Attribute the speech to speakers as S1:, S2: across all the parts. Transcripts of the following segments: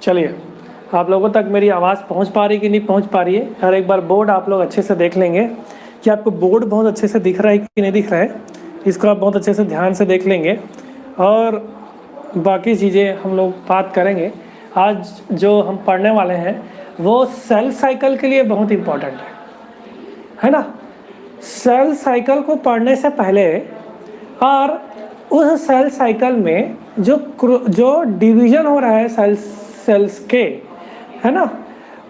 S1: चलिए, आप लोगों तक मेरी आवाज़ पहुंच पा रही कि नहीं पहुंच पा रही है। और एक बार बोर्ड आप लोग अच्छे से देख लेंगे कि आपको बोर्ड बहुत अच्छे से दिख रहा है कि नहीं दिख रहा है। इसको आप बहुत अच्छे से ध्यान से देख लेंगे और बाकी चीज़ें हम लोग बात करेंगे। आज जो हम पढ़ने वाले हैं वो सेल साइकिल के लिए बहुत इम्पोर्टेंट है ना। सेल साइकिल को पढ़ने से पहले और उस सेल साइकिल में जो डिवीज़न हो रहा है सेल्स के, है ना,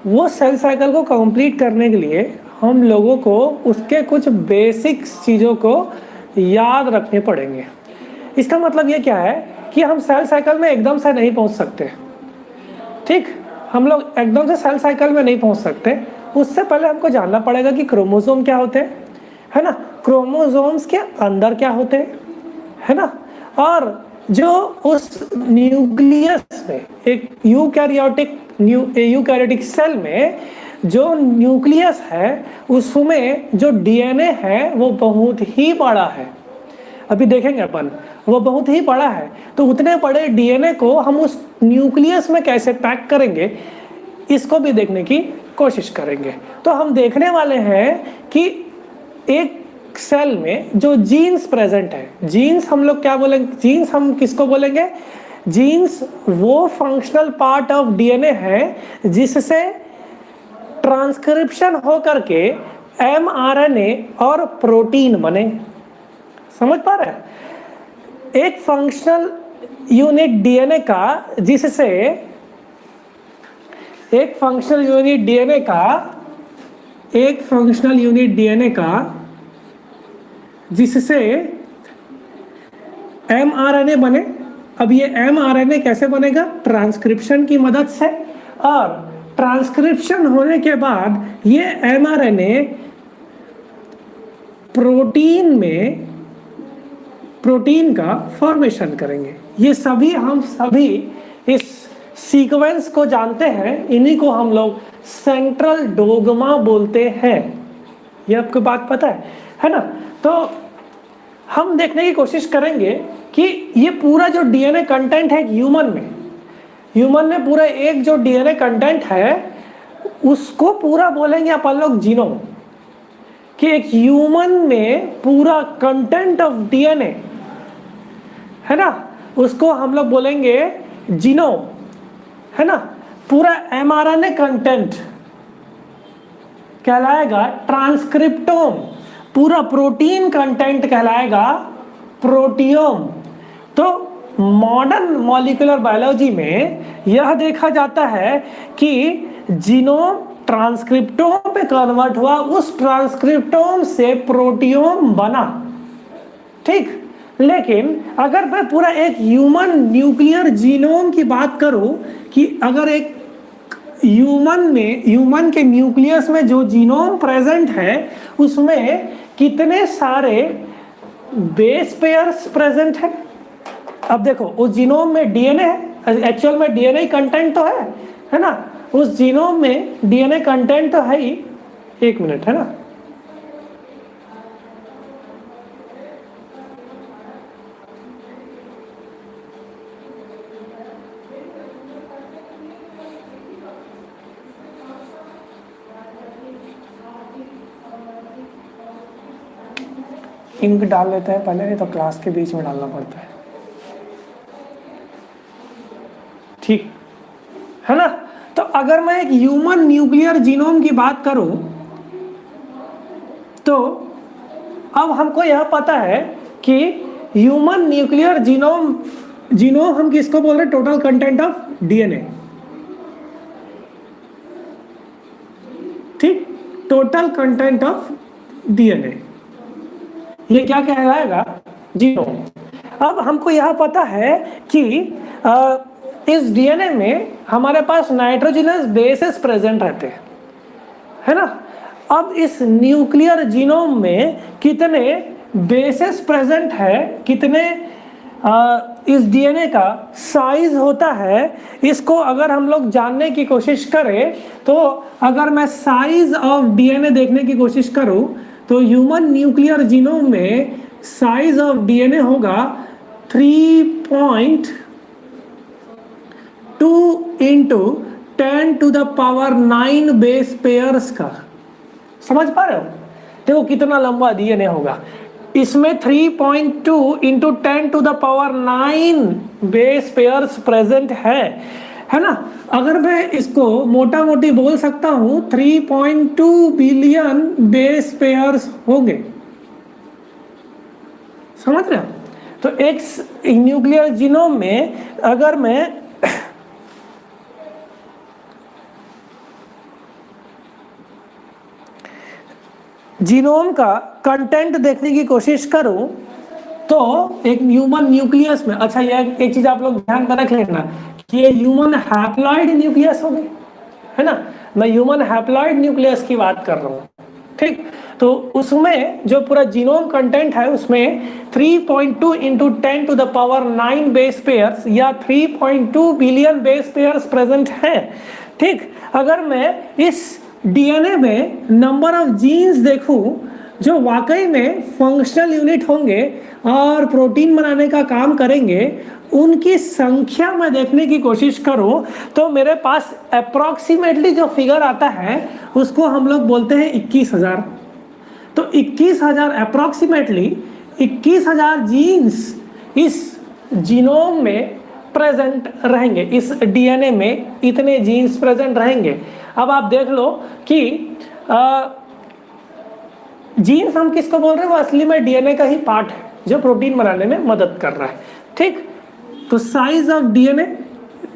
S1: वो सेल साइकिल को कंप्लीट करने के लिए हम लोगों को उसके कुछ बेसिक चीज़ों को याद रखने पड़ेंगे। इसका मतलब ये क्या है कि हम सेल साइकिल में एकदम से नहीं पहुंच सकते। ठीक, हम लोग एकदम से सेल साइकिल में नहीं पहुंच सकते। उससे पहले हमको जानना पड़ेगा कि क्रोमोसोम क्या होते हैं, है ना, क्रोमोसोम्स के अंदर क्या होते हैं, है ना, और जो उस न्यूक्लियस में एक यूकैरियोटिक सेल में जो न्यूक्लियस है उसमें जो डीएनए है वो बहुत ही बड़ा है। अभी देखेंगे अपन, वो बहुत ही बड़ा है। तो उतने बड़े डीएनए को हम उस न्यूक्लियस में कैसे पैक करेंगे, इसको भी देखने की कोशिश करेंगे। तो हम देखने वाले हैं कि एक सेल में जो जीन्स प्रेजेंट है, जीन्स हम लोग क्या बोलेंगे, जीन्स हम किसको बोलेंगे, जीन्स वो फंक्शनल पार्ट ऑफ डीएनए है जिससे ट्रांसक्रिप्शन हो करके एमआरएनए और प्रोटीन बने। समझ पा रहे हैं? एक फंक्शनल यूनिट डीएनए का जिससे एक फंक्शनल यूनिट डीएनए का जिससे एमआरएनए बने। अब ये एमआरएनए कैसे बनेगा? ट्रांसक्रिप्शन की मदद से। और ट्रांसक्रिप्शन होने के बाद ये एमआरएनए प्रोटीन का फॉर्मेशन करेंगे। ये सभी हम सभी इस सीक्वेंस को जानते हैं, इन्हीं को हम लोग सेंट्रल डोग्मा बोलते हैं। ये आपको बात पता है ना। तो हम देखने की कोशिश करेंगे कि ये पूरा जो डीएनए कंटेंट है ह्यूमन में पूरा एक जो डीएनए कंटेंट है उसको पूरा बोलेंगे अपन लोग जीनोम। कि एक ह्यूमन में पूरा कंटेंट ऑफ डीएनए है ना, उसको हम लोग बोलेंगे जीनोम, है ना। पूरा एमआरएनए कंटेंट कहलाएगा ट्रांसक्रिप्टोम, पूरा प्रोटीन कंटेंट कहलाएगा प्रोटियोम। तो मॉडर्न मॉलिक्यूलर बायोलॉजी में यह देखा जाता है कि जीनोम ट्रांसक्रिप्टोम पे कन्वर्ट हुआ, उस ट्रांसक्रिप्टोम से प्रोटियोम बना। ठीक, लेकिन अगर मैं पूरा एक ह्यूमन न्यूक्लियर जीनोम की बात करूं कि अगर एक ह्यूमन के न्यूक्लियस में जो जीनोम प्रेजेंट है उसमें कितने सारे बेस पेयर्स प्रेजेंट है। अब देखो, उस जीनोम में डीएनए है, एक्चुअल में डीएनए कंटेंट तो है ना, उस जीनोम में डीएनए कंटेंट तो है ही। एक मिनट, है ना, इंक डाल लेते हैं पहले, नहीं तो क्लास के बीच में डालना पड़ता है। ठीक है ना। तो अगर मैं एक ह्यूमन न्यूक्लियर जीनोम की बात करूं तो अब हमको यह पता है कि ह्यूमन न्यूक्लियर जीनोम हम किसको बोल रहे हैं? Total content of DNA. ठीक, टोटल कंटेंट ऑफ डीएनए, ये क्या कहलाएगा? जीनोम। अब हमको यह पता है कि इस डीएनए में हमारे पास नाइट्रोजनस बेसेस प्रेजेंट रहते हैं, है ना। अब इस न्यूक्लियर जीनोम में कितने बेसेस प्रेजेंट है, कितने इस डीएनए का साइज होता है, इसको अगर हम लोग जानने की कोशिश करें तो अगर मैं साइज ऑफ डीएनए देखने की कोशिश करूं तो ह्यूमन न्यूक्लियर जीनोम में साइज ऑफ डीएनए होगा 3.2 इंटू 10⁹ बेस पेयर्स का। समझ पा रहे हो? देखो कितना लंबा डीएनए होगा। इसमें 3.2 इंटू 10⁹ बेस पेयर्स प्रेजेंट है ना। अगर मैं इसको मोटा मोटी बोल सकता हूं 3.2 बिलियन बेस पेयर्स होंगे। समझ रहे हो? तो एक न्यूक्लियर जीनोम में अगर मैं जीनोम का कंटेंट देखने की कोशिश करूं तो एक ह्यूमन न्यूक्लियस में, अच्छा ये एक चीज आप लोग ध्यान में रख लेना कि ये ह्यूमन हैप्लॉइड न्यूक्लियस होगी, है ना। मैं ह्यूमन हैप्लॉइड न्यूक्लियस की बात कर रहा हूँ, ठीक। तो उसमें जो पूरा जीनोम कंटेंट है उसमें 3.2 इंटू 10⁹ बेस पेयर्स या 3.2 बिलियन बेस पेयर्स प्रेजेंट है, ठीक। अगर मैं इस डीएनए में नंबर ऑफ जीन्स देखूं जो वाकई में फंक्शनल यूनिट होंगे और प्रोटीन बनाने का काम करेंगे, उनकी संख्या में देखने की कोशिश करूं तो मेरे पास अप्रॉक्सीमेटली जो फिगर आता है उसको हम लोग बोलते हैं 21,000। तो 21,000 अप्रॉक्सीमेटली 21,000 जीन्स इस जीनोम में प्रेजेंट रहेंगे, इस डीएनए में इतने जीन्स प्रेजेंट रहेंगे। अब आप देख लो कि जीन्स हम किसको बोल रहे हैं, वो असली में डीएनए का ही पार्ट है जो प्रोटीन बनाने में मदद कर रहा है, ठीक। तो size of DNA,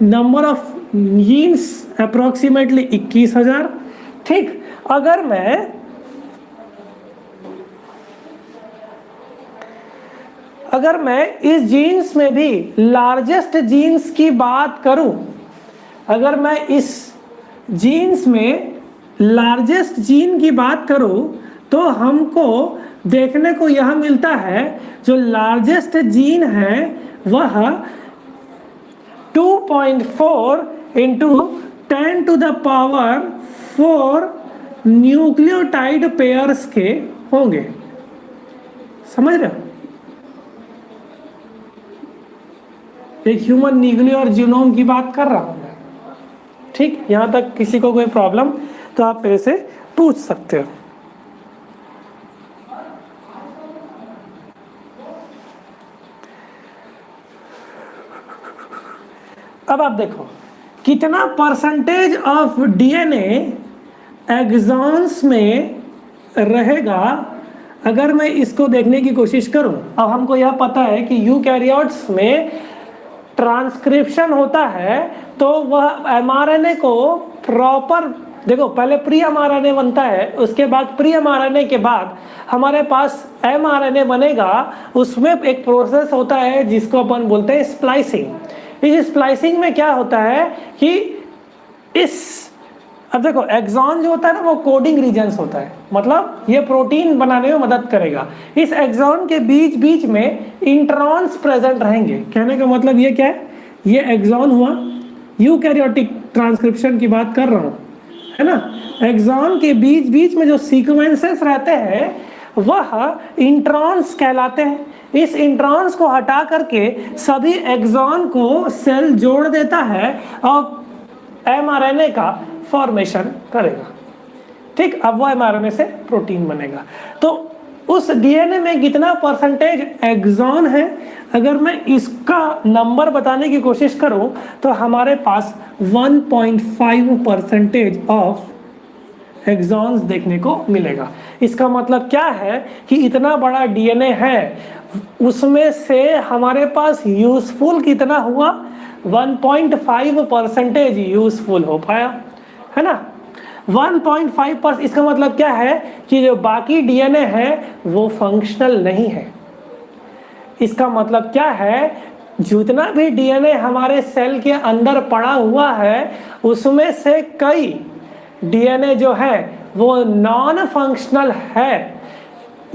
S1: number of genes approximately 21,000, ठीक। अगर मैं इस जीन्स में भी लार्जेस्ट जीन्स की बात करूं, अगर मैं इस जीन्स में लार्जेस्ट जीन की बात करूं तो हमको देखने को यह मिलता है जो लार्जेस्ट जीन है वह 2.4 इंटू 10⁴ न्यूक्लियोटाइड पेयर्स के होंगे। समझ रहे हो? एक ह्यूमन न्यूक्लियर जीनोम की बात कर रहा हूं मैं, ठीक। यहां तक किसी को कोई प्रॉब्लम तो आप मेरे से पूछ सकते हो। अब आप देखो कितना परसेंटेज ऑफ डीएनए एक्सॉन्स में रहेगा अगर मैं इसको देखने की कोशिश करूं। अब हमको यह पता है कि यूकैरियोट्स में ट्रांसक्रिप्शन होता है तो वह एमआरएनए को प्रॉपर, देखो पहले प्री एमआरएनए बनता है, उसके बाद प्री एमआरएनए के बाद हमारे पास एमआरएनए बनेगा। उसमें एक प्रोसेस होता है जिसको अपन बोलते हैं स्प्लाइसिंग। इस स्प्लाइसिंग में क्या होता है कि अब देखो एक्सॉन जो होता है ना वो कोडिंग रीजन्स होता है, मतलब ये प्रोटीन बनाने में मदद करेगा। इस एक्सॉन के बीच बीच में इंट्रॉन्स प्रेजेंट रहेंगे। कहने का मतलब ये क्या है, ये एक्सॉन हुआ, यूकैरियोटिक ट्रांसक्रिप्शन की बात कर रहा हूँ, है ना। एक्सॉन के बीच बीच में जो सीक्वेंसेस रहते हैं वह इंट्रॉन्स कहलाते हैं। इस इंट्रॉन्स को हटा करके सभी एक्सॉन को सेल जोड़ देता है और एमआरएनए का फॉर्मेशन करेगा, ठीक। अब वो एमआरएनए से प्रोटीन बनेगा। तो उस डीएनए में कितना परसेंटेज एक्सॉन है, अगर मैं इसका नंबर बताने की कोशिश करूं तो हमारे पास 1.5% ऑफ एक्सॉन्स देखने को मिलेगा। इसका मतलब क्या है कि इतना बड़ा डीएनए है, उसमें से हमारे पास यूजफुल कितना हुआ, 1.5% यूजफुल हो पाया, है ना। 1.5%। इसका मतलब क्या है कि जो बाकी डीएनए है वो फंक्शनल नहीं है। इसका मतलब क्या है, जितना भी डीएनए हमारे सेल के अंदर पड़ा हुआ है उसमें से कई डीएनए जो है वो नॉन फंक्शनल है।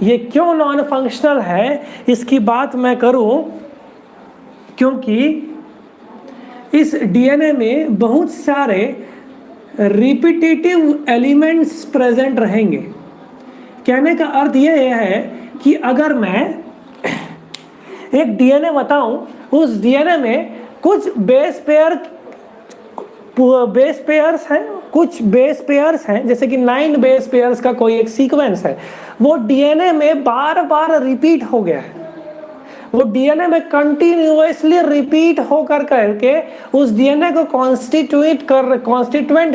S1: ये क्यों नॉन फंक्शनल है इसकी बात मैं करूं, क्योंकि इस डीएनए में बहुत सारे रिपीटेटिव एलिमेंट्स प्रेजेंट रहेंगे। कहने का अर्थ यह है कि अगर मैं एक डीएनए बताऊं, उस डीएनए में कुछ बेस पेयर बेस पेयर्स हैं, कुछ बेस पेयर्स हैं, जैसे कि 9 बेस पेयर्स का कोई एक सीक्वेंस है, वो डीएनए में बार बार रिपीट हो गया है, वो डीएनए में कंटिन्यूअसली रिपीट होकर करके उस डीएनए को कॉन्स्टिट्यूएंट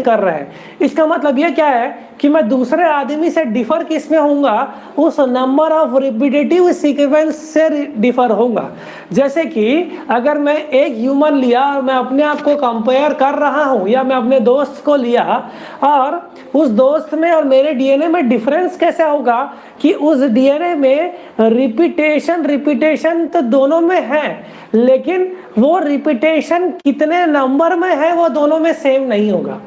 S1: कर रहे हैं। इसका मतलब ये क्या है कि मैं दूसरे आदमी से डिफर किस में होऊंगा, उस नंबर ऑफ रिपीटेटिव सीक्वेंस से डिफर होऊंगा। जैसे कि अगर मैं एक ह्यूमन लिया और मैं अपने आप को कंपेयर कर रहा हूं, या मैं अपने दोस्त को लिया और उस दोस्त में और मेरे डीएनए में डिफरेंस कैसे होगा कि उस डीएनए में रिपीटेशन तो दोनों में है, लेकिन वो रिपीटेशन कितने नंबर में है वो दोनों में सेम नहीं होगा,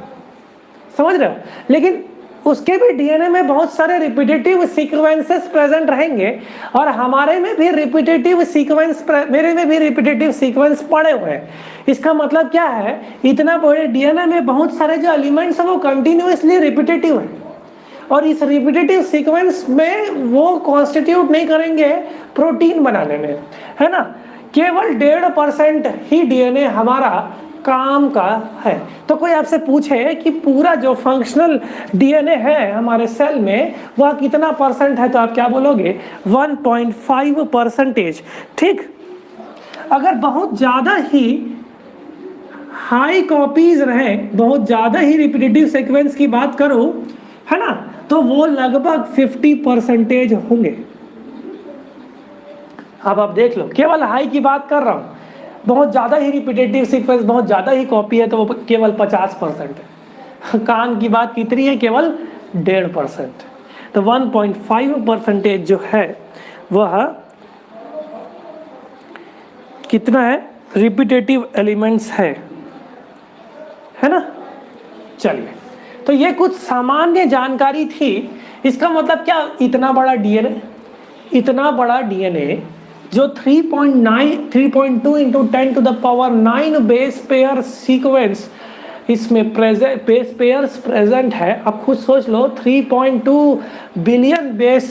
S1: समझ रहे हो। लेकिन उसके भी डीएनए में बहुत सारे रिपीटेटिव सीक्वेंसेस प्रेजेंट रहेंगे और हमारे में भी रिपीटेटिव सीक्वेंस, मेरे में भी रिपीटेटिव सीक्वेंस पड़े हुए हैं। इसका मतलब क्या है, इतना बड़े डीएनए में बहुत सारे जो एलिमेंट्स हैं वो कंटिन्यूअसली रिपीटेटिव है, और इस रिपीटेटिव सीक्वेंस में वो कॉन्स्टिट्यूट नहीं करेंगे प्रोटीन बनाने में, है ना। केवल 1.5% ही डीएनए हमारा काम का है। तो कोई आपसे पूछे कि पूरा जो फंक्शनल डीएनए है हमारे सेल में वह कितना परसेंट है, तो आप क्या बोलोगे, 1.5%। ठीक, अगर बहुत ज़्यादा ही हाई कॉपीज रहें, बहुत ज़्यादा ही रिपीटेटिव सीक्वेंस की बात करो, है ना, तो वो लगभग 50% होंगे। अब आप देख लो, केवल हाई की बात कर रहा हूँ, बहुत ज़्यादा ही रिपीटेटिव सीक्वेंस, बहुत ज़्यादा ही कॉपी है तो वो केवल 50% है। कान की बात कितनी है, केवल 1.5%। तो 1.5% जो है वह कितना है, रिपीटेटिव एलिमेंट्स है ना। चलिए, तो ये कुछ सामान्य जानकारी थी। इसका मतलब क्या, इतना बड़ा डीएनए जो 3.2 into 10 to the power 9 base pair sequence इसमें बेस पेयर्स प्रेजेंट है। आप खुद सोच लो, 3.2 बिलियन बेस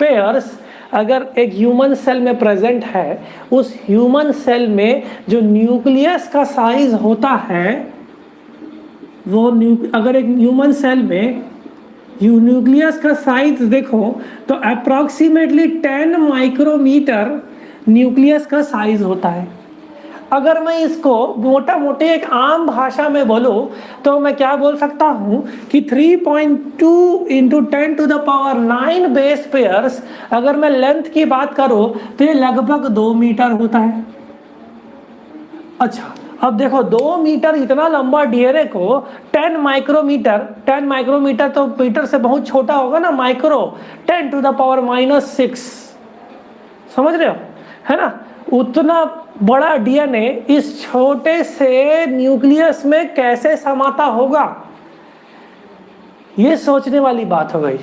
S1: पेयर्स अगर एक ह्यूमन सेल में प्रेजेंट है, उस ह्यूमन सेल में जो न्यूक्लियस का साइज होता है वो अगर एक ह्यूमन सेल में न्यूक्लियस का साइज देखो तो अप्रॉक्सीमेटली 10 माइक्रोमीटर न्यूक्लियस का साइज होता है। अगर मैं इसको मोटा मोटे एक आम भाषा में बोलूं तो मैं क्या बोल सकता हूं कि 3.2 into 10 to the power 9 base pairs, अगर मैं लेंथ की बात करूं तो ये लगभग 2 मीटर होता है। अच्छा, अब देखो 2 मीटर इतना लंबा डीएनए को 10 माइक्रोमीटर तो मीटर से बहुत छोटा होगा ना, माइक्रो 10 टू द पावर -6, समझ रहे हो, है ना। उतना बड़ा डीएनए इस छोटे से न्यूक्लियस में कैसे समाता होगा, ये सोचने वाली बात हो गई।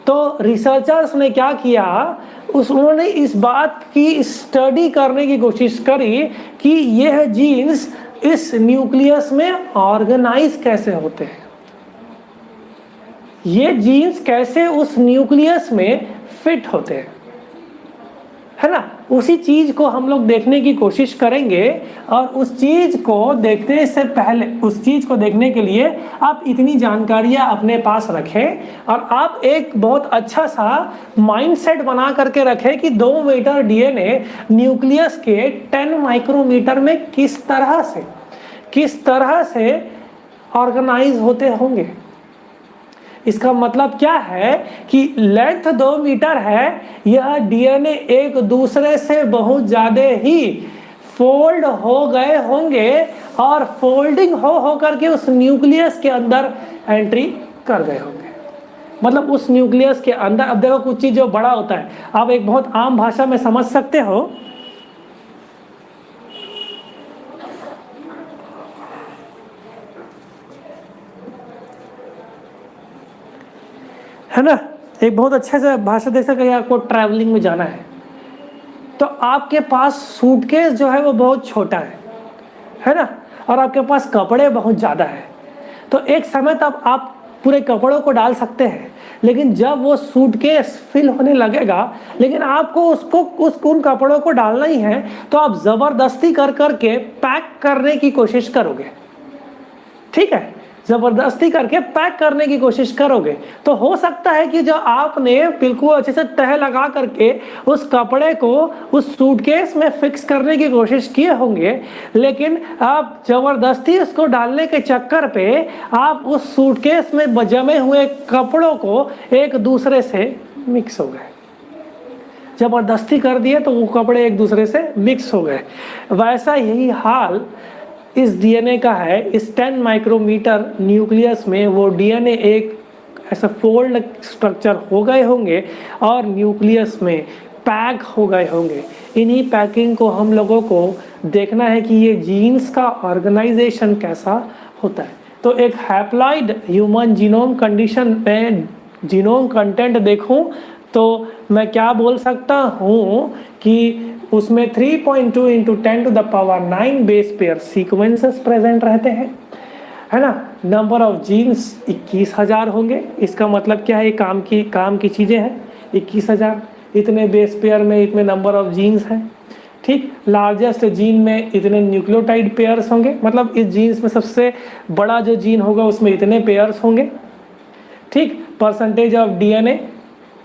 S1: तो रिसर्चर्स ने क्या किया, उन्होंने इस बात की स्टडी करने की कोशिश करी कि यह जीन्स इस न्यूक्लियस में ऑर्गेनाइज कैसे होते हैं, ये जीन्स कैसे उस न्यूक्लियस में फिट होते हैं, है ना। उसी चीज को हम लोग देखने की कोशिश करेंगे। और उस चीज को देखने से पहले, उस चीज को देखने के लिए आप इतनी जानकारियां अपने पास रखें और आप एक बहुत अच्छा सा माइंडसेट बना करके रखें कि 2 मीटर डीएनए न्यूक्लियस के 10 माइक्रोमीटर में किस तरह से ऑर्गेनाइज होते होंगे। इसका मतलब क्या है कि लेंथ 2 मीटर है, यह डीएनए एक दूसरे से बहुत ज़्यादा ही फोल्ड हो गए होंगे और फोल्डिंग हो करके उस न्यूक्लियस के अंदर एंट्री कर गए होंगे। मतलब उस न्यूक्लियस के अंदर, अब देखो कुछ चीज़ जो बड़ा होता है, आप एक बहुत आम भाषा में समझ सकते हो, है ना। एक बहुत अच्छे से भाषा देख सकते हैं, आपको ट्रैवलिंग में जाना है तो आपके पास सूटकेस जो है वो बहुत छोटा है ना, और आपके पास कपड़े बहुत ज़्यादा है। तो एक समय तक आप पूरे कपड़ों को डाल सकते हैं, लेकिन जब वो सूटकेस फिल होने लगेगा, लेकिन आपको उन कपड़ों को डालना ही है, तो आप ज़बरदस्ती कर करके पैक करने की कोशिश करोगे, ठीक है, जबरदस्ती करके पैक करने की कोशिश करोगे तो हो सकता है कि जो आपने बिल्कुल अच्छे से तह लगा करके उस कपड़े को उस सूटकेस में फिक्स करने की कोशिश किए होंगे, लेकिन आप जबरदस्ती उसको डालने के चक्कर पे आप उस सूटकेस में जमे हुए कपड़ों को एक दूसरे से मिक्स हो गए। जबरदस्ती कर दिए तो वो कपड़े एक दूसरे से मिक्स हो गए। वैसा यही हाल इस डीएनए का है। इस 10 माइक्रोमीटर न्यूक्लियस में वो डीएनए एक ऐसा फोल्ड स्ट्रक्चर हो गए होंगे और न्यूक्लियस में पैक हो गए होंगे। इन्हीं पैकिंग को हम लोगों को देखना है कि ये जीन्स का ऑर्गेनाइजेशन कैसा होता है। तो एक हैप्लॉइड ह्यूमन जीनोम कंडीशन में जीनोम कंटेंट देखूं तो मैं क्या बोल सकता हूँ कि उसमें 3.2 × 10⁹ बेस पेयर सीक्वेंसेस प्रेजेंट रहते हैं, है ना। नंबर ऑफ जीन्स 21,000 होंगे। इसका मतलब क्या है, काम की चीज़ें हैं। 21,000 इतने बेस पेयर में इतने नंबर ऑफ जीन्स हैं, ठीक। लार्जेस्ट जीन में इतने न्यूक्लियोटाइड पेयर्स होंगे, मतलब इस जीन्स में सबसे बड़ा जो जीन होगा उसमें इतने पेयर्स होंगे, ठीक। परसेंटेज ऑफ डीएनए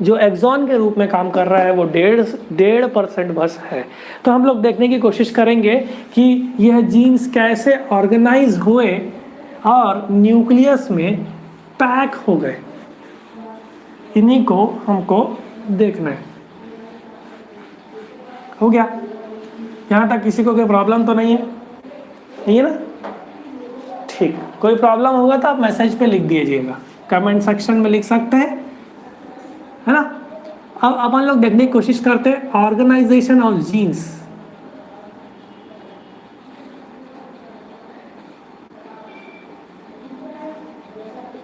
S1: जो एक्सॉन के रूप में काम कर रहा है वो 1.5% बस है। तो हम लोग देखने की कोशिश करेंगे कि यह जीन्स कैसे ऑर्गेनाइज हुए और न्यूक्लियस में पैक हो गए। इन्हीं को हमको देखना है। हो गया? यहाँ तक किसी को कोई प्रॉब्लम तो नहीं है? नहीं है ना? ठीक। कोई प्रॉब्लम होगा तो आप मैसेज पे लिख दीजिएगा, कमेंट सेक्शन में लिख सकते हैं, है ना। अब अपन लोग देखने की कोशिश करते हैं ऑर्गेनाइजेशन ऑफ जीन्स।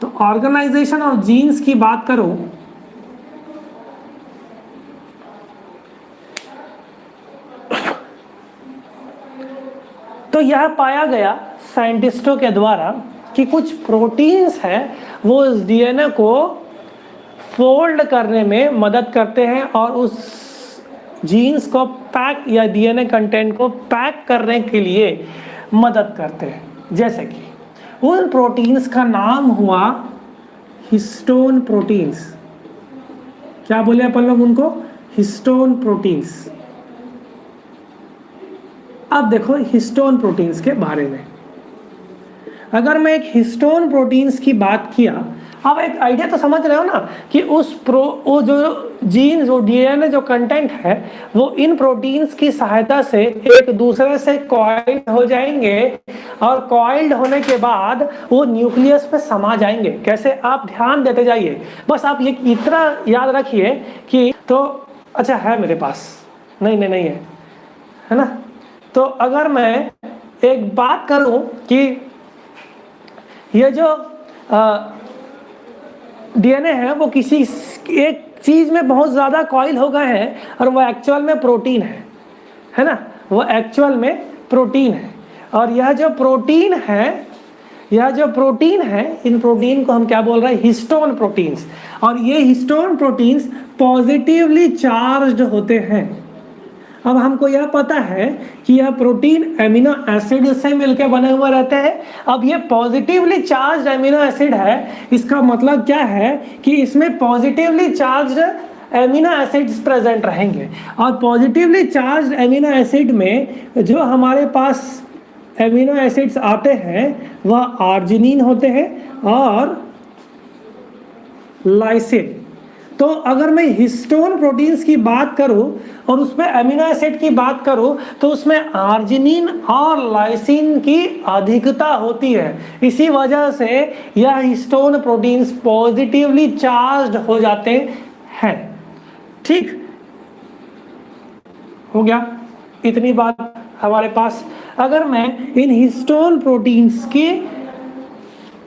S1: तो ऑर्गेनाइजेशन ऑफ जीन्स की बात करूं तो यह पाया गया साइंटिस्टों के द्वारा कि कुछ प्रोटीन्स हैं वो इस डीएनए को फोल्ड करने में मदद करते हैं और उस जीन्स को पैक या डीएनए कंटेंट को पैक करने के लिए मदद करते हैं। जैसे कि उन प्रोटीन्स का नाम हुआ हिस्टोन प्रोटीन्स। क्या बोले अपन लोग उनको? Histone proteins. अब देखो हिस्टोन प्रोटीन्स के बारे में, अगर मैं एक हिस्टोन प्रोटीन्स की बात किया, अब एक आइडिया तो समझ रहे हो ना कि वो जो जीन जो डीएनए जो कंटेंट है वो इन प्रोटीन्स की सहायता से एक दूसरे से कॉइल्ड हो जाएंगे और कॉइल्ड होने के बाद वो न्यूक्लियस पे समा जाएंगे। कैसे? आप ध्यान देते जाइए, बस आप ये इतना याद रखिए कि तो अच्छा है मेरे पास, नहीं है ना। तो अगर मैं एक बात करूं कि ये जो डीएनए है वो किसी एक चीज में बहुत ज्यादा कॉइल हो गए हैं और वो एक्चुअल में प्रोटीन है ना, वो एक्चुअल में प्रोटीन है। और यह जो प्रोटीन है इन प्रोटीन को हम क्या बोल रहे हैं? Histone proteins. और ये हिस्टोन प्रोटीन्स पॉजिटिवली चार्ज्ड होते हैं। अब हमको यह पता है कि यह प्रोटीन एमिनो एसिड से मिलकर बने हुए रहते हैं। अब ये पॉजिटिवली चार्ज्ड एमिनो एसिड है, इसका मतलब क्या है कि इसमें positively charged amino acids present रहेंगे। और पॉजिटिवली चार्ज्ड एमिनो एसिड में जो हमारे पास एमिनो एसिड्स आते हैं वह आर्जिनिन होते हैं और लाइसिन। तो अगर मैं हिस्टोन प्रोटीन्स की बात करूं और उसमें एमिनो एसिड की बात करूं तो उसमें आर्जिनिन और लाइसिन की अधिकता होती है। इसी वजह से यह हिस्टोन प्रोटीन्स पॉजिटिवली चार्ज्ड हो जाते हैं। ठीक हो गया? इतनी बात हमारे पास। अगर मैं इन हिस्टोन प्रोटीन्स की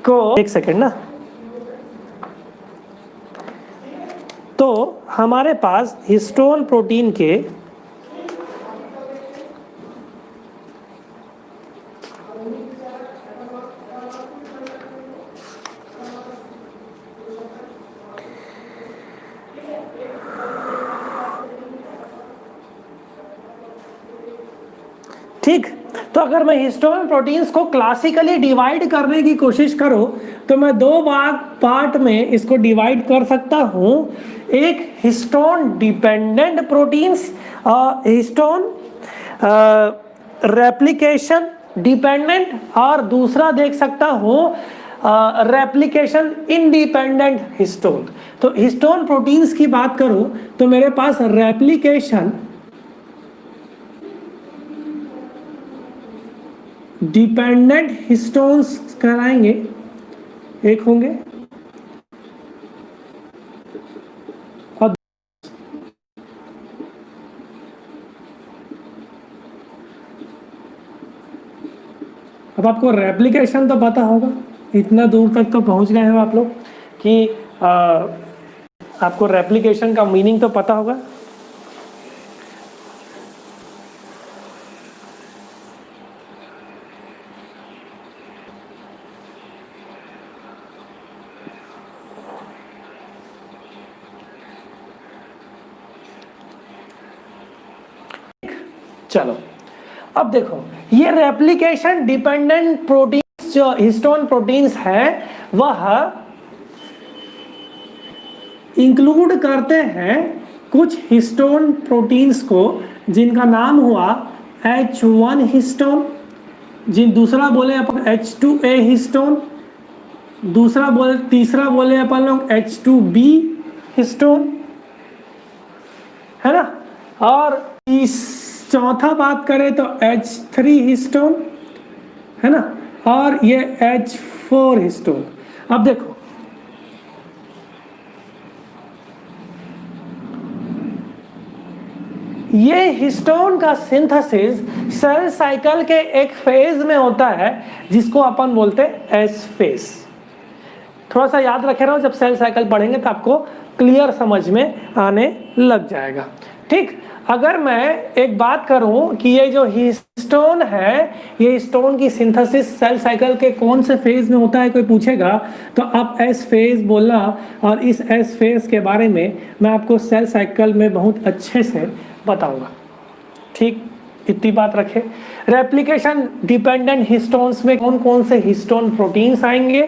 S1: को एक सेकेंड ना, तो हमारे पास हिस्टोन प्रोटीन के ठीक, तो अगर मैं हिस्टोन प्रोटीन्स को क्लासिकली डिवाइड करने की कोशिश करूं तो मैं दो पार्ट में इसको डिवाइड कर सकता हूं। एक histone dependent proteins, histone replication dependent, और दूसरा देख सकता हूं रेप्लिकेशन इंडिपेंडेंट हिस्टोन। तो हिस्टोन प्रोटीन्स की बात करूं तो मेरे पास रेप्लिकेशन डिपेंडेंट हिस्टोन्स कहलाएंगे, एक होंगे, और अब आपको रेप्लिकेशन तो पता होगा, इतना दूर तक तो पहुंच गए हो आप लोग कि आपको रेप्लिकेशन का मीनिंग तो पता होगा। चलो अब देखो, ये रेप्लिकेशन डिपेंडेंट प्रोटीन्स जो हिस्टोन प्रोटीन्स है वह इंक्लूड करते हैं कुछ हिस्टोन प्रोटीन्स को जिनका नाम हुआ H1 हिस्टोन, दूसरा बोले अपन H2A हिस्टोन, तीसरा बोले अपन लोग H2B हिस्टोन, है ना, और चौथा बात करें तो H3 हिस्टोन, है ना, और ये H4 हिस्टोन। अब देखो ये हिस्टोन का सिंथेसिस सेल साइकिल के एक फेज में होता है जिसको अपन बोलते हैं एस फेज। थोड़ा सा याद रखे रहो, जब सेल साइकिल पढ़ेंगे तो आपको क्लियर समझ में आने लग जाएगा। ठीक, अगर मैं एक बात करूं कि ये जो हिस्टोन है, ये हिस्टोन की सिंथेसिस सेल साइकिल के कौन से फेज में होता है कोई पूछेगा तो आप एस फेज बोलना, और इस एस फेज के बारे में मैं आपको सेल साइकिल में बहुत अच्छे से बताऊंगा। ठीक, इतनी बात रखे। रेप्लिकेशन डिपेंडेंट हिस्टोन्स में कौन कौन से हिस्टोन प्रोटीन्स आएंगे?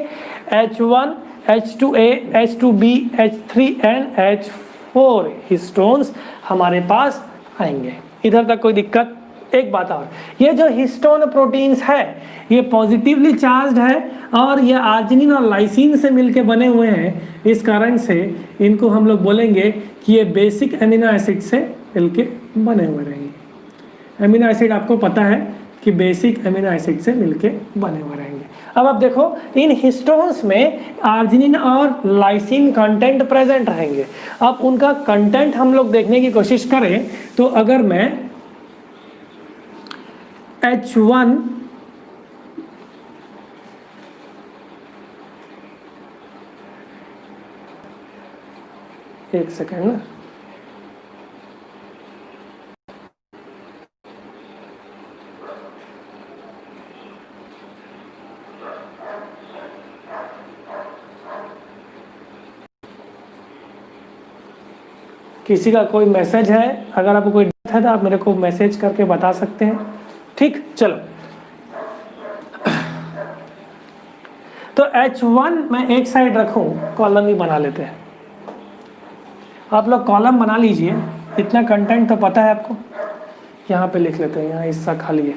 S1: H1, H2A, H2B, H3 and H4 histones हमारे पास आएंगे। इधर तक कोई दिक्कत? एक बात और, ये जो हिस्टोन प्रोटीन्स है ये पॉजिटिवली चार्ज्ड है और ये आर्जिनिन और लाइसिन से मिलके बने हुए हैं। इस कारण से इनको हम लोग बोलेंगे कि ये बेसिक एमिनो एसिड से मिलके बने हुए रहेंगे। एमिनो एसिड आपको पता है कि बेसिक एमिनो एसिड से मिलके बने हुए रहेंगे। अब आप देखो, इन हिस्टोन्स में आर्जिनिन और लाइसिन कंटेंट प्रेजेंट रहेंगे। अब उनका कंटेंट हम लोग देखने की कोशिश करें तो अगर मैं H1 एक सेकेंड ना, किसी का कोई मैसेज है? अगर आपको कोई दिक्कत है तो आप मेरे को मैसेज करके बता सकते हैं। ठीक, चलो तो H1 मैं एक साइड रखूं, कॉलम ही बना लेते हैं। आप लोग कॉलम बना लीजिए, इतना कंटेंट तो पता है आपको। यहाँ पे लिख लेते हैं, यहाँ हिस्सा खाली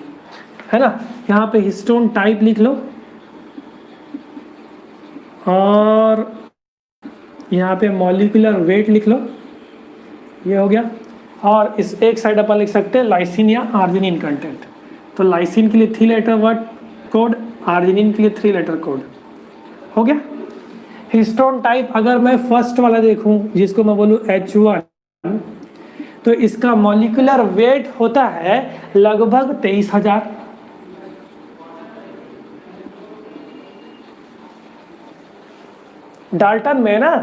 S1: है ना। यहाँ पे हिस्टोन टाइप लिख लो और यहाँ पे मॉलिक्यूलर वेट लिख लो, ये हो गया। और इस एक साइड अपन लिख सकते हैं लाइसिन या आर्जिनिन कंटेंट। तो लाइसिन के लिए 3 लेटर वर्ड कोड, आर्जिनिन के लिए 3 लेटर कोड, हो गया। हिस्टोन टाइप अगर मैं फर्स्ट वाला देखूं जिसको मैं बोलूं H1, तो इसका मॉलिक्यूलर वेट होता है लगभग 23,000। डाल्टन में ना,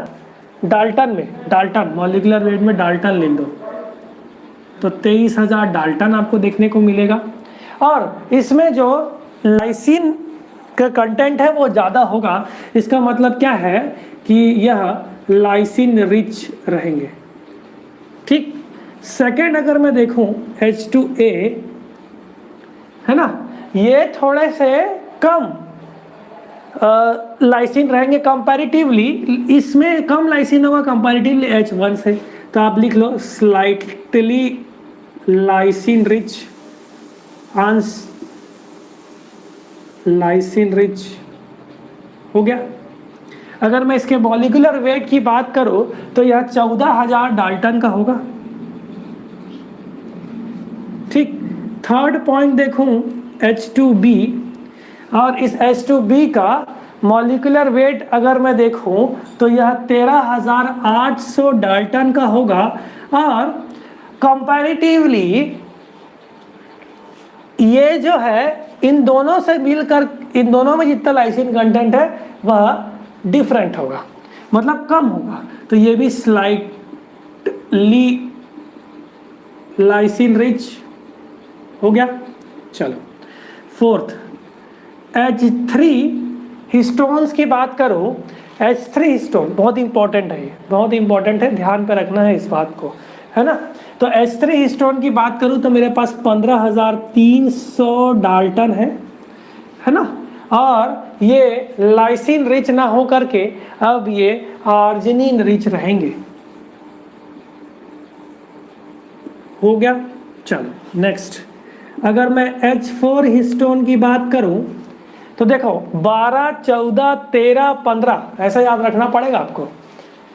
S1: डाल्टन मॉलिक्यूलर वेट में डाल्टन लिख दो तो 23,000 डाल्टन आपको देखने को मिलेगा। और इसमें जो लाइसिन का कंटेंट है वो ज़्यादा होगा। इसका मतलब क्या है कि यह लाइसिन रिच रहेंगे। ठीक, सेकेंड अगर मैं देखूं H2A, है ना, ये थोड़े से कम लाइसिन रहेंगे कंपैरेटिवली, इसमें कम लाइसिन होगा कंपैरेटिवली H1 से। तो आप लिख लो slightly lysine rich, lysine rich हो गया। अगर मैं इसके मॉलिक्यूलर वेट की बात करूं तो यह 14,000 डाल्टन का होगा। ठीक, थर्ड पॉइंट देखूं H2B, और इस H2B का मॉलिक्यूलर वेट अगर मैं देखूं तो यह 13,800 डाल्टन का होगा, और कंपैरेटिवली ये जो है इन दोनों से मिलकर, इन दोनों में जितना लाइसिन कंटेंट है वह डिफरेंट होगा, मतलब कम होगा। तो ये भी स्लाइटली लाइसिन रिच हो गया। चलो फोर्थ H3 हिस्टोन्स की बात करो। H3 हिस्टोन बहुत इंपॉर्टेंट है, ये बहुत इंपॉर्टेंट है, ध्यान पे रखना है इस बात को, है ना। तो H3 हिस्टोन की बात करूं तो मेरे पास 15,300 डाल्टन है ना, और ये लाइसिन रिच ना हो करके अब ये आर्जिनिन रिच रहेंगे। हो गया। चलो नेक्स्ट, अगर मैं H4 हिस्टोन की बात करूं तो देखो 12, 14, 13, 15 ऐसा याद रखना पड़ेगा आपको,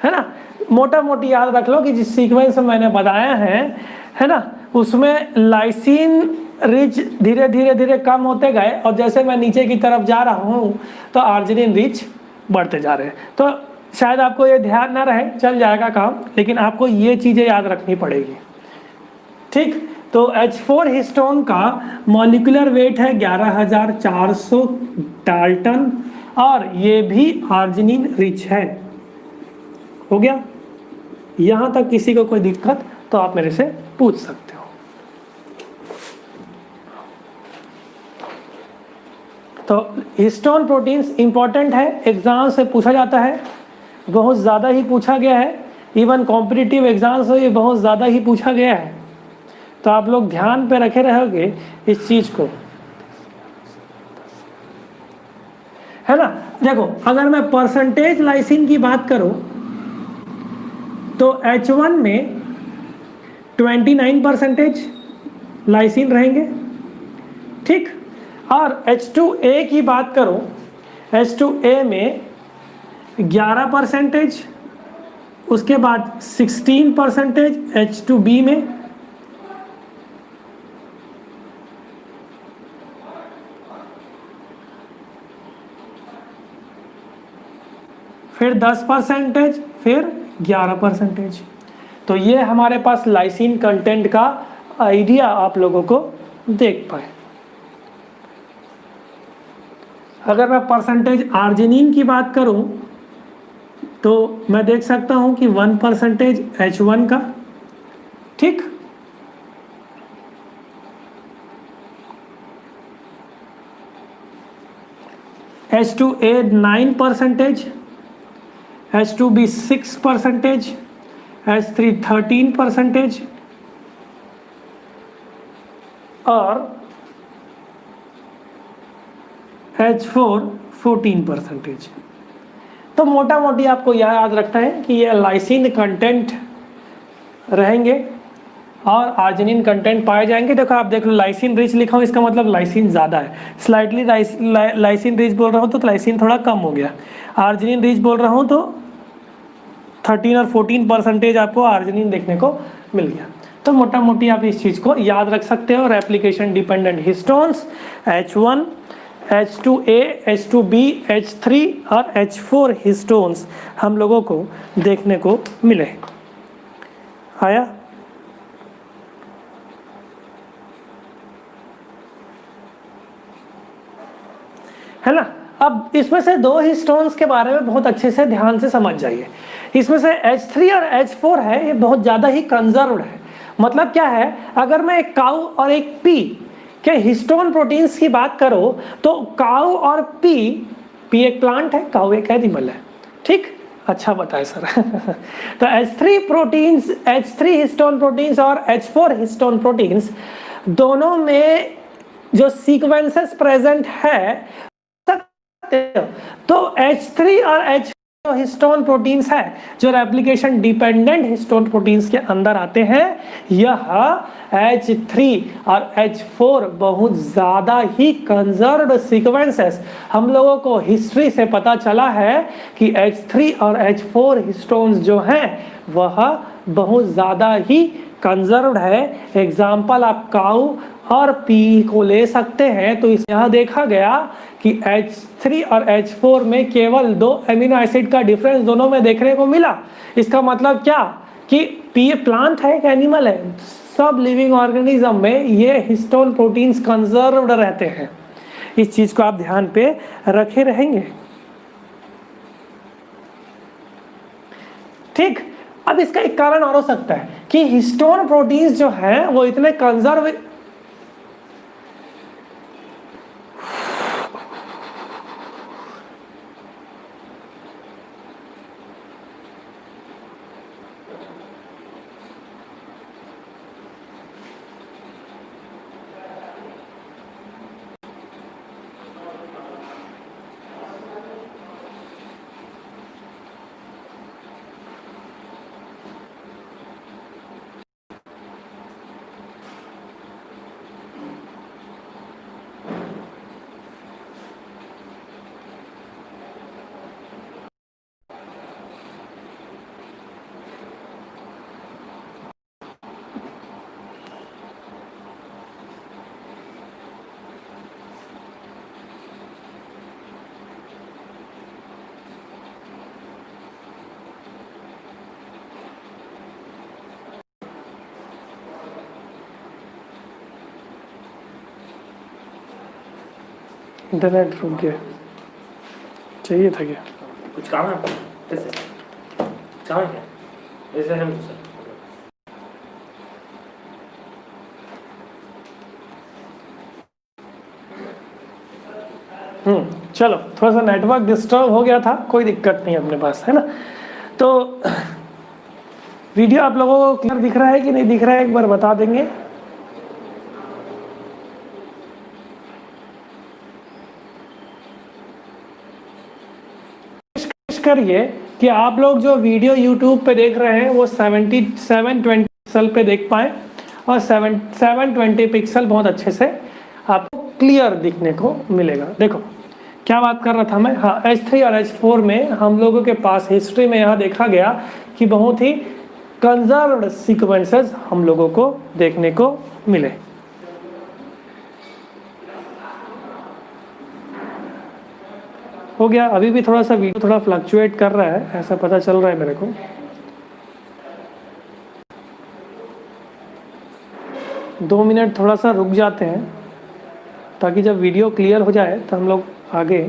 S1: है ना। मोटा मोटी याद रख लो कि जिस सीक्वेंस में मैंने बताया है ना, उसमें लाइसिन रिच धीरे धीरे धीरे कम होते गए, और जैसे मैं नीचे की तरफ जा रहा हूँ तो आर्जिनिन रिच बढ़ते जा रहे हैं। तो शायद आपको ये ध्यान ना रहे, चल जाएगा काम, लेकिन आपको ये चीज़ें याद रखनी पड़ेगी। ठीक, तो H4 हिस्टोन का मॉलिक्यूलर वेट है 11,400 डाल्टन, और ये भी आर्जिनिन रिच है। हो गया। यहाँ तक किसी को कोई दिक्कत तो आप मेरे से पूछ सकते हो। तो हिस्टोन प्रोटीन्स इंपॉर्टेंट है, एग्जाम से पूछा जाता है, बहुत ज़्यादा ही पूछा गया है, इवन कॉम्पिटिटिव एग्जाम से ये बहुत ज़्यादा ही पूछा गया है। तो आप लोग ध्यान पे रखे रहोगे इस चीज़ को, है ना। देखो अगर मैं परसेंटेज लाइसिन की बात करूं तो H1 में 29% लाइसिन रहेंगे, ठीक। और H2A की बात करूं, H2A में 11%, उसके बाद 16% H2B में, फिर 10%, फिर 11%। तो ये हमारे पास लाइसिन कंटेंट का आइडिया आप लोगों को देख पाए। अगर मैं परसेंटेज आर्जिनिन की बात करूं तो मैं देख सकता हूं कि 1% H1 का, ठीक। H2A 9%, H2B 6%, H3 13%, और H4 14%। तो मोटा मोटी आपको यह याद रखना है कि ये लाइसिन कंटेंट रहेंगे और आर्जिनिन कंटेंट पाए जाएंगे। देखो आप देख लो, लाइसिन रिच लिखा हूँ, इसका मतलब लाइसिन ज़्यादा है। स्लाइटली लाइसिन रिच बोल रहा हूँ तो लाइसिन थोड़ा कम हो गया। आर्जिनिन रिच बोल रहा हूँ तो 13 और 14% आपको आर्जिनिन देखने को मिल गया। तो मोटा मोटी आप इस चीज़ को याद रख सकते हो। और application dependent histones H1, H2A, H2B, H3 और H4 हिस्टोन्स हम लोगों को देखने को मिले। आया? है ना। अब इसमें से दो हिस्टोन्स के बारे में बहुत अच्छे से ध्यान से समझ जाइए। इसमें से H3 और H4 है, ये बहुत ज़्यादा ही कंजर्व्ड है। मतलब क्या है, अगर मैं एक काऊ और एक पी के हिस्टोन प्रोटीन्स की बात करो तो काऊ और पी एक प्लांट है, काऊ एक एनिमल है, ठीक। अच्छा बताए सर। तो H3 हिस्टोन प्रोटीन्स और H4 हिस्टोन प्रोटीन्स दोनों में जो सीक्वेंसेस प्रेजेंट है तो H3 और H जो हिस्टोन प्रोटीन्स है, जो रेप्लिकेशन डिपेंडेंट हिस्टोन प्रोटीन्स के अंदर आते हैं, यह H3 और H4 बहुत ज़्यादा ही कंजर्व्ड सीक्वेंसेस हम लोगों को हिस्ट्री से पता चला है कि H3 और H4 हिस्टोन्स जो हैं वह बहुत ज़्यादा ही कंजर्व्ड है। एग्जाम्पल आप काऊ और पी को ले सकते हैं। तो इस यहाँ देखा गया कि H3 और H4 में केवल 2 एमिनो एसिड का डिफरेंस दोनों में देखने को मिला। इसका मतलब क्या कि पी प्लांट है कि एनिमल है, सब लिविंग ऑर्गेनिज्म में ये हिस्टोन प्रोटीन्स कंजर्व्ड रहते हैं। इस चीज को आप ध्यान पे रखे रहेंगे। ठीक, अब इसका एक कारण और हो सकता है कि हिस्टोन प्रोटीन्स जो है वो इतने कंजर्व इंटरनेट रुक गया, चाहिए था क्या?
S2: कुछ काम है आपको? कैसे काम है क्या? ऐसे हम सर
S1: चलो, थोड़ा सा नेटवर्क डिस्टर्ब हो गया था, कोई दिक्कत नहीं अपने पास, है ना। तो वीडियो आप लोगों को क्लियर दिख रहा है कि नहीं दिख रहा है, एक बार बता देंगे। करिए कि आप लोग जो वीडियो YouTube पे देख रहे हैं वो 720 पिक्सल पे देख पाए और 720 पिक्सल बहुत अच्छे से आपको क्लियर दिखने को मिलेगा। देखो क्या बात कर रहा था मैं, हाँ, H3 और H4 में हम लोगों के पास हिस्ट्री में यह देखा गया कि बहुत ही कंजर्व्ड सीक्वेंसेस हम लोगों को देखने को मिले। हो गया। अभी भी थोड़ा सा वीडियो थोड़ा फ्लक्चुएट कर रहा है, ऐसा पता चल रहा है मेरे को। दो मिनट थोड़ा सा रुक जाते हैं ताकि जब वीडियो क्लियर हो जाए तो हम लोग आगे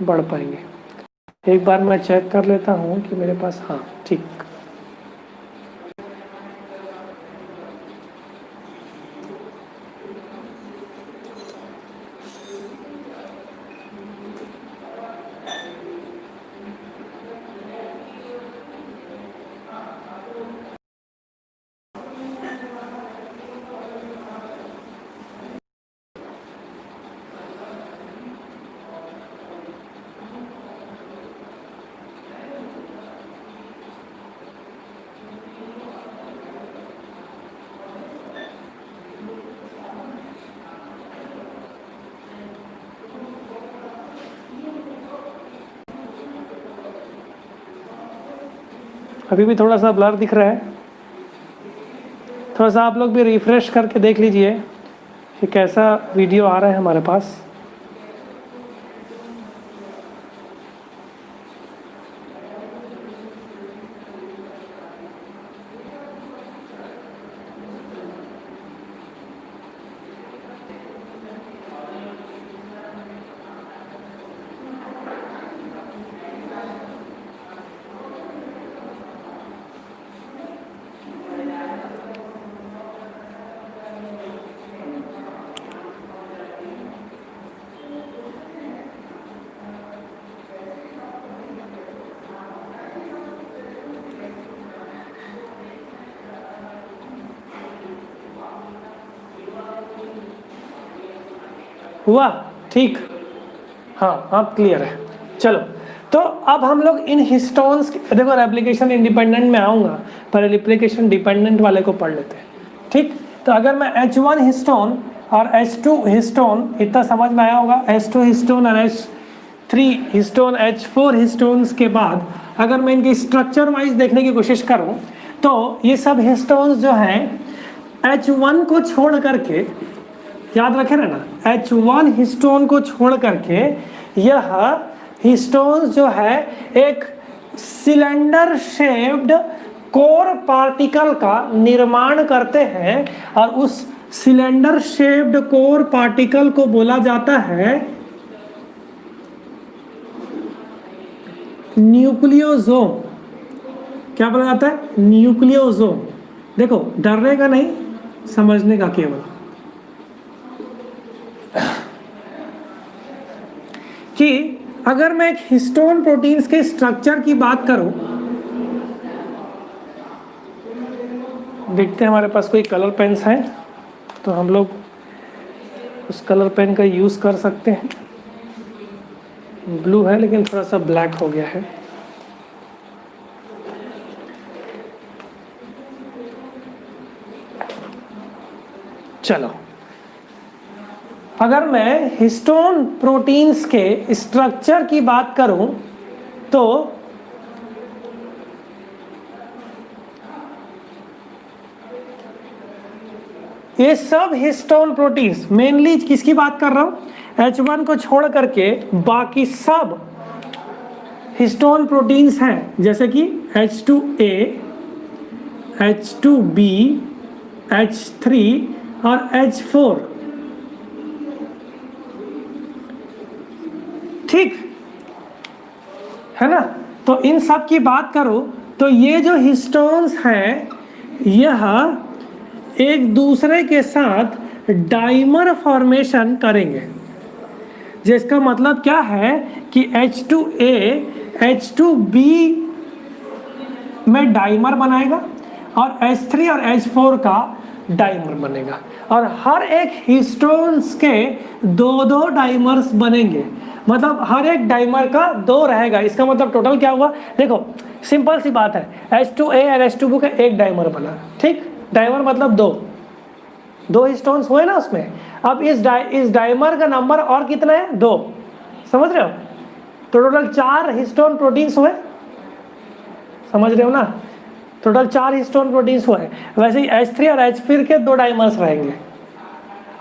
S1: बढ़ पाएंगे। एक बार मैं चेक कर लेता हूँ कि मेरे पास, हाँ ठीक। अभी भी थोड़ा सा ब्लर दिख रहा है, थोड़ा सा आप लोग भी रिफ्रेश करके देख लीजिए कि कैसा वीडियो आ रहा है हमारे पास। हुआ? ठीक, हाँ अब क्लियर है। चलो, तो अब हम लोग इन हिस्टोन्स, देखो रेप्लिकेशन इंडिपेंडेंट में आऊँगा, पर रेप्लिकेशन डिपेंडेंट वाले को पढ़ लेते हैं। ठीक, तो अगर मैं H1 हिस्टोन और H2 हिस्टोन, इतना समझ में आया होगा, H2 हिस्टोन और H3 हिस्टोन, H4 हिस्टोन्स के बाद अगर मैं इनकी स्ट्रक्चर वाइज देखने की कोशिश करूं, तो ये सब हिस्टोन्स जो हैं H1 को छोड़ करके, याद रखे ना, H1 हिस्टोन को छोड़ करके यह हिस्टोन्स जो है एक सिलेंडर शेप्ड कोर पार्टिकल का निर्माण करते हैं, और उस सिलेंडर शेप्ड कोर पार्टिकल को बोला जाता है न्यूक्लियोसोम। क्या बोला जाता है? न्यूक्लियोसोम। देखो, डरने का नहीं, समझने का केवल, कि अगर मैं एक हिस्टोन प्रोटीन्स के स्ट्रक्चर की बात करूं, देखते हैं हमारे पास कोई कलर पेन्स हैं तो हम लोग उस कलर पेन का यूज़ कर सकते हैं। ब्लू है लेकिन थोड़ा सा ब्लैक हो गया है। चलो, अगर मैं हिस्टोन प्रोटीन्स के स्ट्रक्चर की बात करूं तो ये सब हिस्टोन प्रोटीन्स, मेनली किसकी बात कर रहा हूं, H1 को छोड़ करके बाकी सब हिस्टोन प्रोटीन्स हैं, जैसे कि H2A, H2B, H3 और H4। ठीक है ना? तो इन सब की बात करो तो ये जो हिस्टोन्स हैं यह एक दूसरे के साथ डाइमर फॉर्मेशन करेंगे, जिसका मतलब क्या है कि H2A H2B में डाइमर बनाएगा और H3 और H4 का डाइमर बनेगा, और हर एक हिस्टोन्स के दो दो डाइमर्स बनेंगे, मतलब हर एक डाइमर का दो रहेगा। इसका मतलब टोटल क्या हुआ? देखो सिंपल सी बात है, H2A और H2B का एक डाइमर बना, ठीक, डाइमर मतलब दो हिस्टोन्स हुए ना उसमें। अब इस डाइमर का नंबर और कितना है? 2, समझ रहे हो? तो टोटल 4 हिस्टोन प्रोटीन्स हुए, समझ रहे हो ना? टोटल 4 हिस्टोन प्रोटीन्स हुए। वैसे ही H3 और H4 के 2 डाइमर्स रहेंगे।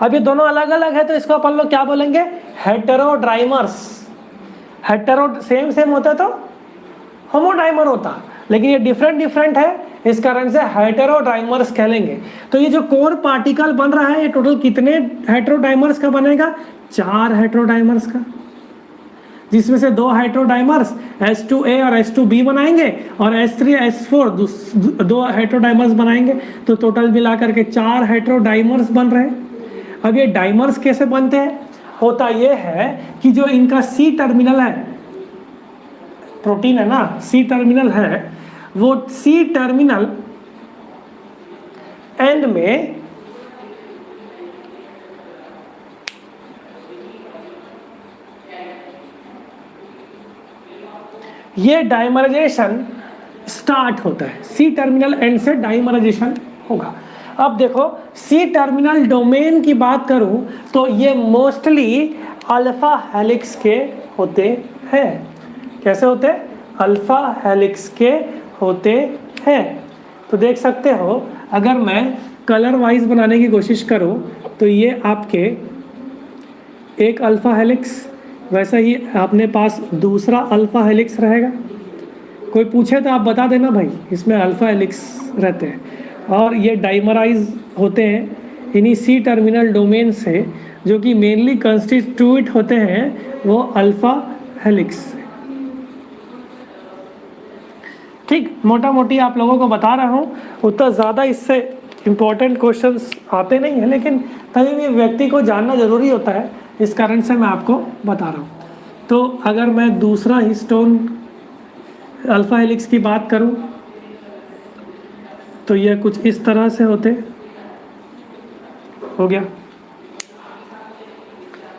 S1: अब ये दोनों अलग अलग है तो इसको अपन लोग क्या बोलेंगे? हेटेरोडाइमर्स। हेटेरो सेम होता तो होमोडाइमर होता, लेकिन ये डिफरेंट है, इस कारण से हेटेरोडाइमर्स कहलेंगे। तो ये जो कोर पार्टिकल बन रहा है ये टोटल कितने हेटेरोडाइमर्स का बनेगा? 4 हेटेरोडाइमर्स का, जिसमें से 2 हेटेरोडाइमर्स H2A और H2B बनाएंगे और H3 H4 2 हेटेरोडाइमर्स बनाएंगे। तो टोटल मिलाकर के 4 हेटेरोडाइमर्स बन रहे हैं। अब ये डाइमर्स कैसे बनते हैं? होता ये है कि जो इनका C टर्मिनल है, प्रोटीन है ना, C टर्मिनल है, वो C टर्मिनल एंड में ये डाइमराइजेशन स्टार्ट होता है। C टर्मिनल एंड से डाइमराइजेशन होगा। अब देखो C टर्मिनल डोमेन की बात करूं तो ये मोस्टली अल्फा हेलिक्स के होते हैं। कैसे होते हैं? अल्फा हेलिक्स के होते हैं। तो देख सकते हो, अगर मैं कलर वाइज बनाने की कोशिश करूं तो ये आपके एक अल्फा हेलिक्स, वैसा ही अपने पास दूसरा अल्फा हेलिक्स रहेगा। कोई पूछे तो आप बता देना भाई इसमें अल्फा हेलिक्स रहते हैं, और ये डाइमराइज होते हैं इन्हीं C टर्मिनल डोमेन से, जो कि मेनली कंस्टिट्यूट होते हैं वो अल्फा हेलिक्स से। ठीक, मोटा मोटी आप लोगों को बता रहा हूँ, उतना ज़्यादा इससे इम्पोर्टेंट क्वेश्चंस आते नहीं हैं, लेकिन तभी भी व्यक्ति को जानना ज़रूरी होता है, इस कारण से मैं आपको बता रहा हूँ। तो अगर मैं दूसरा हिस्टोन अल्फा हेलिक्स की बात करूँ तो यह कुछ इस तरह से होते हो गया।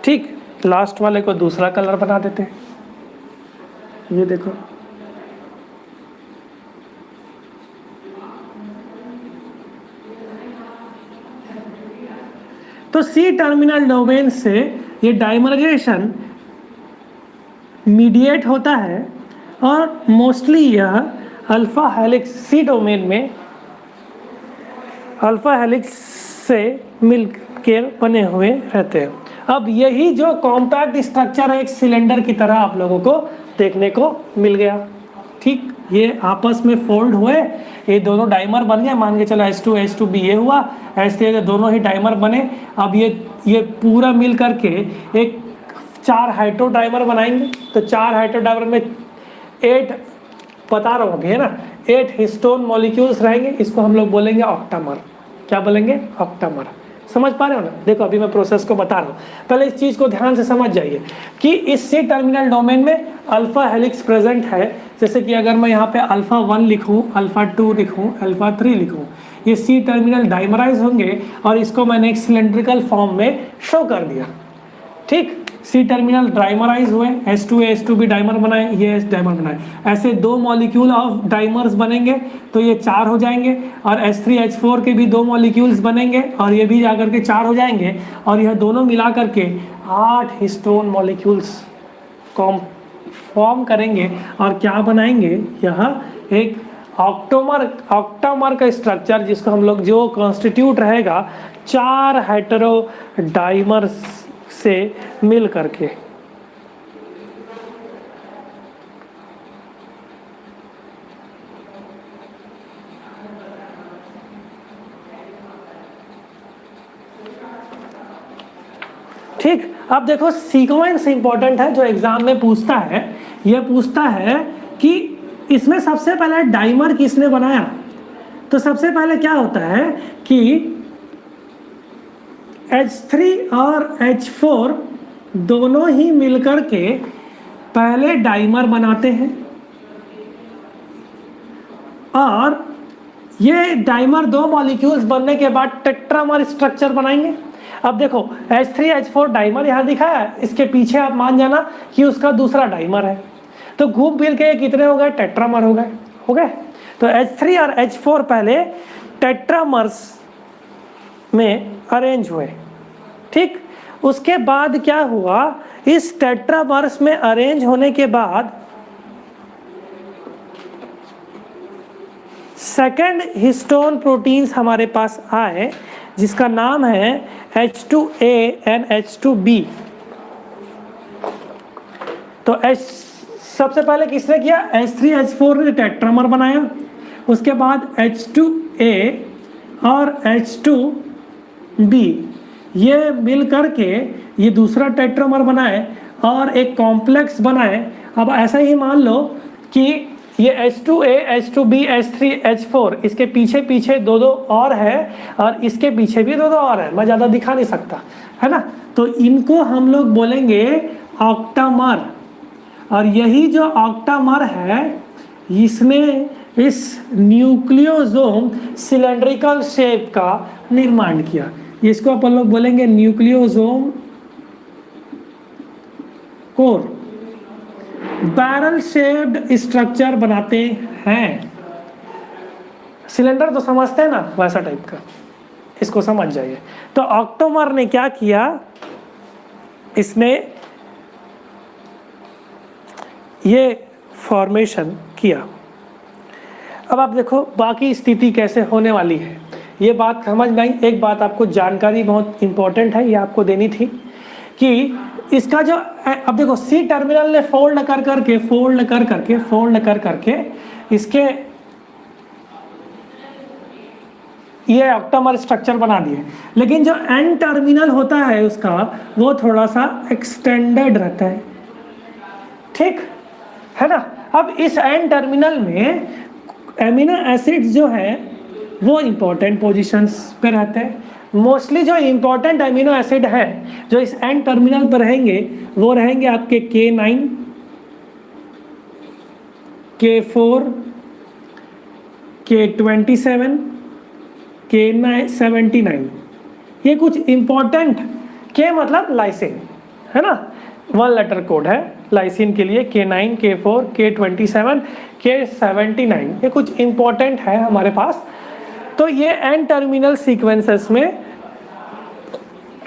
S1: ठीक, लास्ट वाले को दूसरा कलर बना देते हैं, ये देखो। तो सी टर्मिनल डोमेन से ये डाइमराइजेशन मीडिएट होता है और मोस्टली यह अल्फा हेलिक्स, सी डोमेन में अल्फा हेलिक्स से मिल के बने हुए रहते हैं। अब यही जो कॉम्पैक्ट स्ट्रक्चर है एक सिलेंडर की तरह आप लोगों को देखने को मिल गया। ठीक, ये आपस में फोल्ड हुए, ये दोनों डाइमर बन गए, मान के चलो H2 H2B ये हुआ, ऐसे दोनों ही डाइमर बने। अब ये पूरा मिल करके एक 4 हाइड्रोडाइमर बनाएंगे। तो 4 हाइड्रोडाइमर में 8, बता रहा हूँ अभी, है ना, 8 हिस्टोन मॉलिक्यूल्स रहेंगे। इसको हम लोग बोलेंगे ऑक्टामर। क्या बोलेंगे? ऑक्टामर। समझ पा रहे हो ना? देखो अभी मैं प्रोसेस को बता रहा हूँ, पहले इस चीज़ को ध्यान से समझ जाइए कि इस सी टर्मिनल डोमेन में अल्फा हेलिक्स प्रेजेंट है। जैसे कि अगर मैं यहाँ पे अल्फा 1 लिखूँ, अल्फा 2 लिखूँ, अल्फा 3 लिखूँ, ये सी टर्मिनल डाइमराइज होंगे और इसको मैंने एक सिलेंड्रिकल फॉर्म में शो कर दिया। ठीक, सी टर्मिनल डाइमराइज हुए, H2A H2B डाइमर बनाए, ये H डाइमर बनाए, ऐसे 2 मॉलिक्यूल ऑफ डाइमर्स बनेंगे तो ये 4 हो जाएंगे। और H3 H4 के भी 2 मॉलिक्यूल्स बनेंगे और ये भी जाकर के 4 हो जाएंगे। और यह दोनों मिला करके 8 हिस्टोन मॉलिक्यूल्स फॉर्म करेंगे और क्या बनाएंगे? यह एक ऑक्टामर का स्ट्रक्चर, जिसको हम लोग जो कॉन्स्टिट्यूट रहेगा 4 हेटेरो डाइमर्स से मिल करके। ठीक, अब देखो सीक्वेंस इंपॉर्टेंट है जो एग्जाम में पूछता है। यह पूछता है कि इसमें सबसे पहले डाइमर किसने बनाया। तो सबसे पहले क्या होता है कि H3 और H4 दोनों ही मिलकर के पहले डाइमर बनाते हैं और ये डाइमर 2 मॉलिक्यूल्स बनने के बाद टेट्रामर स्ट्रक्चर बनाएंगे। अब देखो H3 H4 डाइमर यहाँ दिखाया है, इसके पीछे आप मान जाना कि उसका दूसरा डाइमर है। तो घूम फिर के कितने हो गए? टेट्रामर हो गए। तो H3 और H4 पहले टेट्रामर्स में अरेंज हुए। ठीक, उसके बाद क्या हुआ? इस टेट्रामर्स में अरेंज होने के बाद सेकंड हिस्टोन प्रोटीन्स हमारे पास आए, जिसका नाम है H2A and H2B। तो सबसे पहले किसने किया? H3 H4 ने टेट्रामर बनाया। उसके बाद H2A और H2B ये मिल करके ये दूसरा टेट्रामर बनाए और एक कॉम्प्लेक्स बनाए। अब ऐसा ही मान लो कि ये H2A H2B H3 H4 इसके पीछे पीछे 2 और है और इसके पीछे भी 2 और है, मैं ज़्यादा दिखा नहीं सकता, है ना। तो इनको हम लोग बोलेंगे ऑक्टामर। और यही जो ऑक्टामर है इसने इस न्यूक्लियोसोम सिलेंड्रिकल शेप का निर्माण किया। इसको अपन लोग बोलेंगे nucleosome core. Barrel shaped structure बनाते हैं। सिलेंडर तो समझते हैं ना, वैसा टाइप का, इसको समझ जाइए। तो ऑक्टामर ने क्या किया? इसने ये फॉर्मेशन किया। अब आप देखो बाकी स्थिति कैसे होने वाली है, ये बात समझ में आई। एक बात आपको जानकारी बहुत इंपॉर्टेंट है, ये आपको देनी थी कि इसका जो, अब देखो सी टर्मिनल ने फोल्ड कर करके इसके ये ऑक्टामर स्ट्रक्चर बना दिए। लेकिन जो एन टर्मिनल होता है उसका वो थोड़ा सा एक्सटेंडेड रहता है। ठीक है ना। अब इस एन टर्मिनल में एमिनो एसिड्स जो है वो इंपॉर्टेंट पोजीशंस पे रहते हैं। मोस्टली जो इंपॉर्टेंट एमिनो एसिड है जो इस एन टर्मिनल पर रहेंगे वो रहेंगे आपके K9, K4, K27, K79। ये कुछ इंपॉर्टेंट, K मतलब लाइसिन, है ना, 1 लेटर कोड है लाइसिन के लिए, K9, K4, K27, K79, ये कुछ इंपॉर्टेंट है हमारे पास। तो ये एन टर्मिनल सीक्वेंसेस में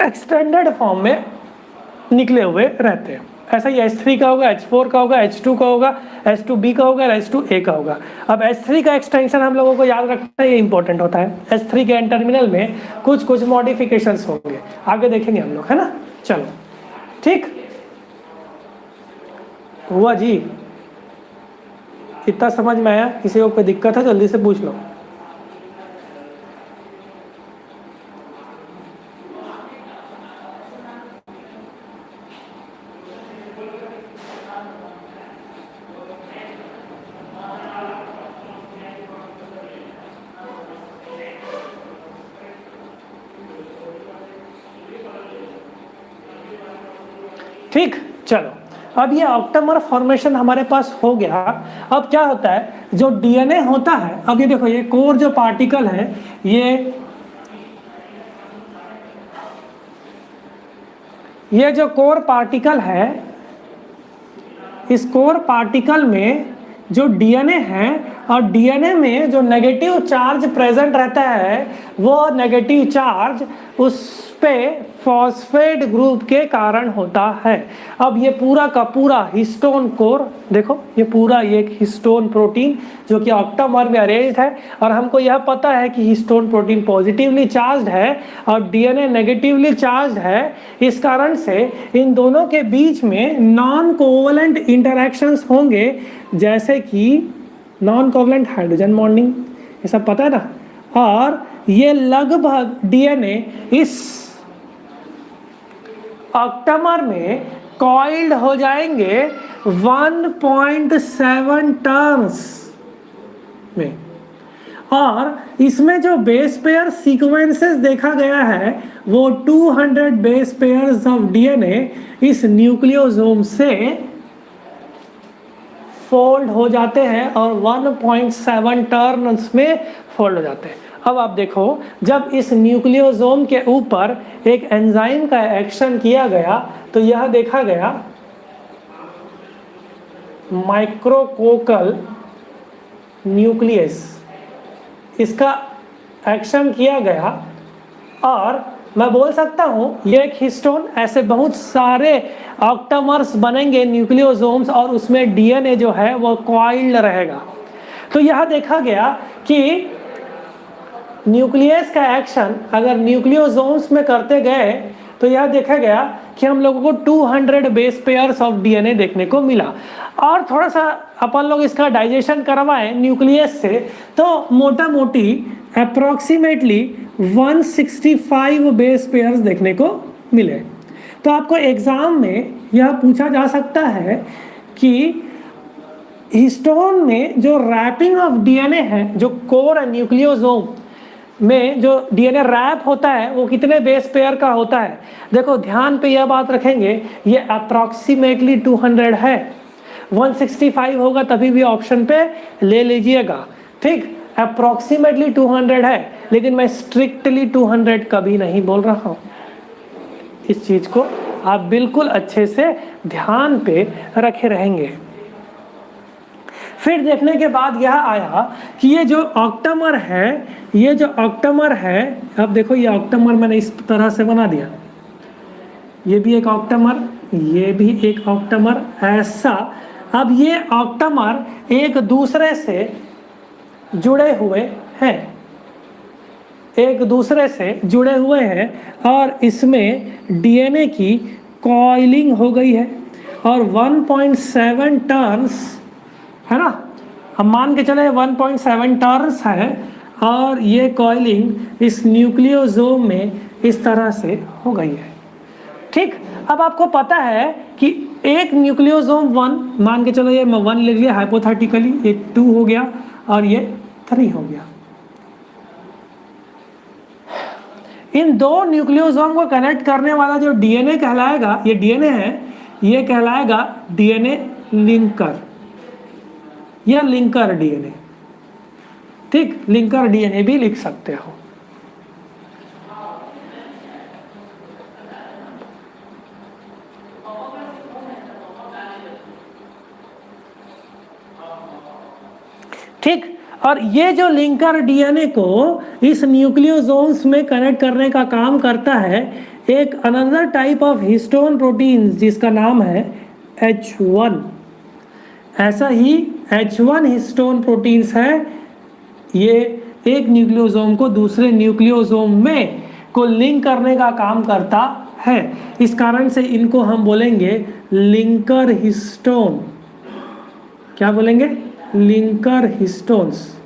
S1: एक्सटेंडेड फॉर्म में निकले हुए रहते हैं। ऐसा ही H3 का होगा, H4 का होगा, H2 का होगा, H2B का होगा, H2A का होगा। अब H3 का एक्सटेंशन हम लोगों को याद रखना है, ये इंपॉर्टेंट होता है। H3 के एन टर्मिनल में कुछ मॉडिफिकेशंस होंगे, आगे देखेंगे हम लोग, है ना। चलो ठीक हुआ जी, इतना समझ में आया? किसी को कोई दिक्कत है जल्दी से पूछ लो। ठीक, चलो अब ये ऑक्टामर फॉर्मेशन हमारे पास हो गया। अब क्या होता है, जो डीएनए होता है, अब ये देखो, ये कोर जो पार्टिकल है, ये जो कोर पार्टिकल है, इस कोर पार्टिकल में जो डीएनए है, और डीएनए में जो नेगेटिव चार्ज प्रेजेंट रहता है, वो नेगेटिव चार्ज उस पे फॉस्फेट ग्रुप के कारण होता है। अब ये पूरा का पूरा हिस्टोन कोर देखो, ये पूरा ये एक हिस्टोन प्रोटीन जो कि ऑक्टामर में अरेंज्ड है, और हमको यह पता है कि हिस्टोन प्रोटीन पॉजिटिवली चार्ज्ड है और डीएनए नेगेटिवली चार्ज्ड है। इस कारण से इन दोनों के बीच में नॉन कोवलेंट इंटरैक्शंस होंगे, जैसे कि नॉन कोवलेंट हाइड्रोजन बॉन्डिंग, ये सब पता है ना। और ये लगभग डीएनए इस ऑक्टामर में कॉइल्ड हो जाएंगे 1.7 टर्न्स में, और इसमें जो बेस पेयर सीक्वेंसेस देखा गया है वो 200 बेस पेयर्स ऑफ डीएनए इस न्यूक्लियोसोम से फोल्ड हो जाते हैं और 1.7 टर्न्स में फोल्ड हो जाते हैं। अब आप देखो, जब इस न्यूक्लियोसोम के ऊपर एक एंजाइम का एक्शन किया गया तो यह देखा गया माइक्रोकोकल न्यूक्लियस, इसका एक्शन किया गया, और मैं बोल सकता हूँ ये एक हिस्टोन, ऐसे बहुत सारे ऑक्टामर्स बनेंगे न्यूक्लियोसोम्स, और उसमें डीएनए जो है वो कॉइल्ड रहेगा। तो यह देखा गया कि न्यूक्लियस का एक्शन अगर न्यूक्लियोसोम्स में करते गए तो यह देखा गया कि हम लोगों को 200 बेस पेयर्स ऑफ डीएनए देखने को मिला। और थोड़ा सा अपन लोग इसका डाइजेशन करवाएं न्यूक्लियस से, तो मोटा मोटी अप्रॉक्सीमेटली 165 बेस पेयर्स देखने को मिले। तो आपको एग्जाम में यह पूछा जा सकता है कि हिस्टोन में जो रैपिंग ऑफ डीएनए है, जो कोर है न्यूक्लियोसोम में जो डीएनए रैप होता है, वो कितने बेस पेयर का होता है। देखो ध्यान पे यह बात रखेंगे, ये अप्रॉक्सीमेटली 200 है, 165 होगा तभी भी ऑप्शन पे ले लीजिएगा। ठीक, अप्रॉक्सीमेटली 200 है, लेकिन मैं स्ट्रिक्टली 200 कभी नहीं बोल रहा हूँ। इस चीज को आप बिल्कुल अच्छे से ध्यान पे रखे रहेंगे। फिर देखने के बाद यह आया कि ये जो ऑक्टामर है, ये जो ऑक्टामर है, अब देखो ये ऑक्टामर मैंने इस तरह से बना दिया, ये भी एक ऑक्टामर, ये भी एक ऑक्टामर, ऐसा। अब ये ऑक्टामर एक दूसरे से जुड़े हुए हैं, एक दूसरे से जुड़े हुए हैं, और इसमें डीएनए की कॉइलिंग हो गई है, और 1.7 टर्न्स है ना, हम मान के चले 1.7 टर्न्स है, और ये कॉइलिंग इस न्यूक्लियोसोम में इस तरह से हो गई है। ठीक, अब आपको पता है कि एक न्यूक्लियोसोम 1 मान के चलो, ये 1 ले लिया हाइपोथेटिकली, ये 2 हो गया और ये 3 हो गया। इन दो न्यूक्लियोसोम को कनेक्ट करने वाला जो डीएनए कहलाएगा, ये डीएनए है, ये कहलाएगा डीएनए लिंकर या लिंकर डीएनए। ठीक, लिंकर डीएनए भी लिख सकते हो। ठीक। और ये जो लिंकर डीएनए को इस न्यूक्लियोसोम्स में कनेक्ट करने का काम करता है एक another type of histone protein जिसका नाम है H1। ऐसा ही H1 हिस्टोन प्रोटीन्स है, ये एक न्यूक्लियोसोम को दूसरे न्यूक्लियोसोम में को लिंक करने का काम करता है। इस कारण से इनको हम बोलेंगे लिंकर हिस्टोन। क्या बोलेंगे? Linker histones.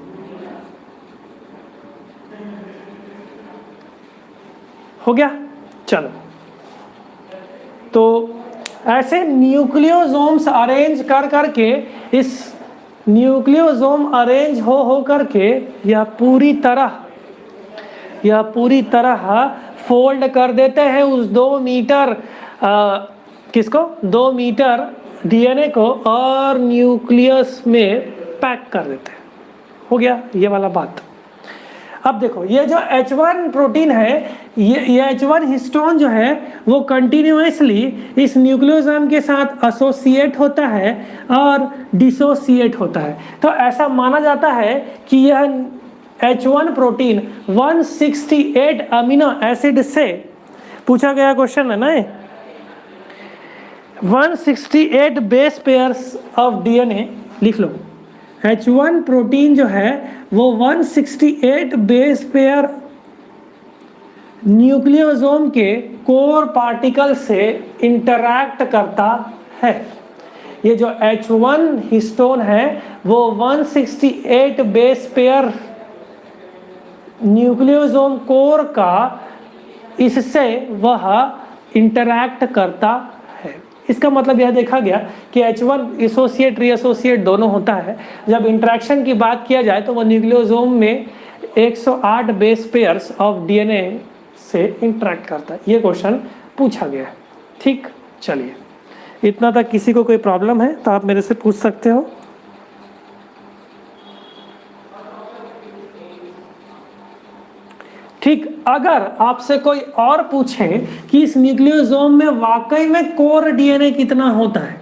S1: हो गया? चलो, तो ऐसे न्यूक्लियोसोम्स अरेंज कर करके इस न्यूक्लियोसोम अरेंज हो करके यह पूरी तरह फोल्ड कर देते हैं उस 2 मीटर किसको 2 मीटर डीएनए को और न्यूक्लियस में पैक कर देते हैं। हो गया ये वाला बात। अब देखो ये जो H1 प्रोटीन है, ये H1 हिस्टोन जो है वो कंटिन्यूअसली इस न्यूक्लियोसोम के साथ एसोसिएट होता है और डिसोसिएट होता है। तो ऐसा माना जाता है कि यह H1 प्रोटीन 168 अमीनो एसिड से पूछा गया क्वेश्चन है ना, 168 बेस पेयर्स ऑफ डीएनए लिख लो। H1 प्रोटीन जो है वो 168 बेस पेयर न्यूक्लियोसोम के कोर पार्टिकल से इंटरैक्ट करता है। ये जो H1 हिस्टोन है वो 168 बेस पेयर न्यूक्लियोसोम कोर का इससे वह इंटरैक्ट करता है। इसका मतलब यह देखा गया कि H1 एसोसिएट रीएसोसिएट दोनों होता है। जब इंटरेक्शन की बात किया जाए तो वह न्यूक्लियोसोम में 108 बेस पेयर्स ऑफ डीएनए से इंटरेक्ट करता है। ये क्वेश्चन पूछा गया है। ठीक, चलिए इतना तक किसी को कोई प्रॉब्लम है तो आप मेरे से पूछ सकते हो। ठीक, अगर आपसे कोई और पूछे कि इस न्यूक्लियोसोम में वाकई में कोर डीएनए कितना होता है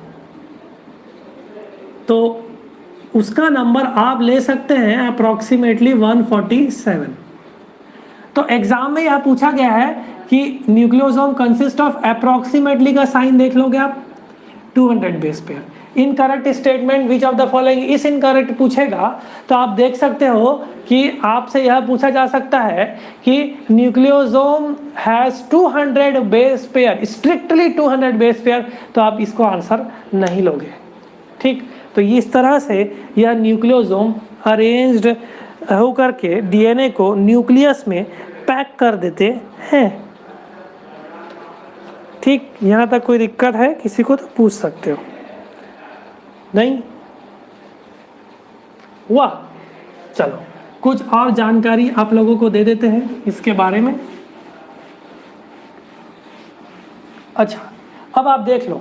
S1: तो उसका नंबर आप ले सकते हैं अप्रोक्सीमेटली 147। तो एग्जाम में यह पूछा गया है कि न्यूक्लियोसोम कंसिस्ट ऑफ अप्रोक्सीमेटली का साइन देख लोगे आप 200 base pair. Incorrect statement which of the following इस इनकरेक्ट पूछेगा तो आप देख सकते हो कि आपसे यह पूछा जा सकता है कि nucleosome has 200 base pair, strictly 200 base pair, तो आप इसको आंसर नहीं लोगे। ठीक, तो इस तरह से यह न्यूक्लियोसोम अरेंज्ड होकर के डीएनए को न्यूक्लियस में पैक कर देते हैं। ठीक, यहाँ तक कोई दिक्कत है किसी को तो पूछ सकते हो। नहीं वाह, चलो कुछ और जानकारी आप लोगों को दे देते हैं इसके बारे में। अच्छा, अब आप देख लो,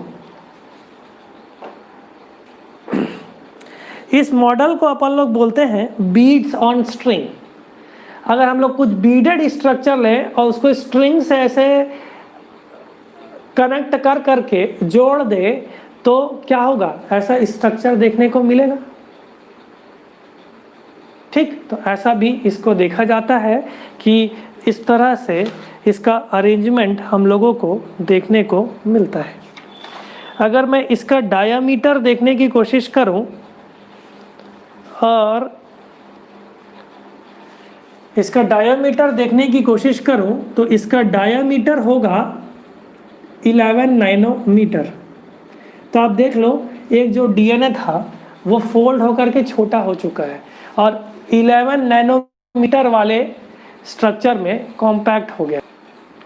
S1: इस मॉडल को अपन लोग बोलते हैं बीड्स ऑन स्ट्रिंग। अगर हम लोग कुछ बीडेड स्ट्रक्चर लें और उसको स्ट्रिंग से ऐसे कनेक्ट कर करके जोड़ दे तो क्या होगा, ऐसा स्ट्रक्चर देखने को मिलेगा। ठीक, तो ऐसा भी इसको देखा जाता है कि इस तरह से इसका अरेंजमेंट हम लोगों को देखने को मिलता है। अगर मैं इसका डायामीटर देखने की कोशिश करूं और इसका डायामीटर देखने की कोशिश करूं तो इसका डायामीटर होगा 11 नैनोमीटर। तो आप देख लो, एक जो डीएनए था वो फोल्ड होकर के छोटा हो चुका है और 11 नैनोमीटर वाले स्ट्रक्चर में कॉम्पैक्ट हो गया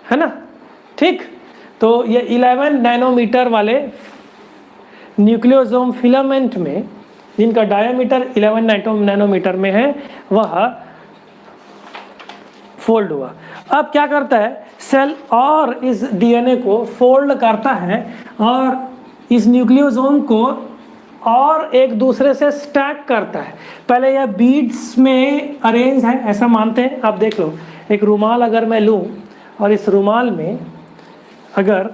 S1: है ना। ठीक, तो ये 11 नैनोमीटर वाले न्यूक्लियोसोम फिलामेंट में जिनका डायमीटर 11 नैनोमीटर में है वह फोल्ड हुआ। अब क्या करता है, सेल और इस डीएनए को फोल्ड करता है और इस न्यूक्लियोसोम को और एक दूसरे से स्टैक करता है। पहले यह बीड्स में अरेंज है ऐसा मानते हैं। आप देख लो, एक रुमाल अगर मैं लूँ और इस रुमाल में अगर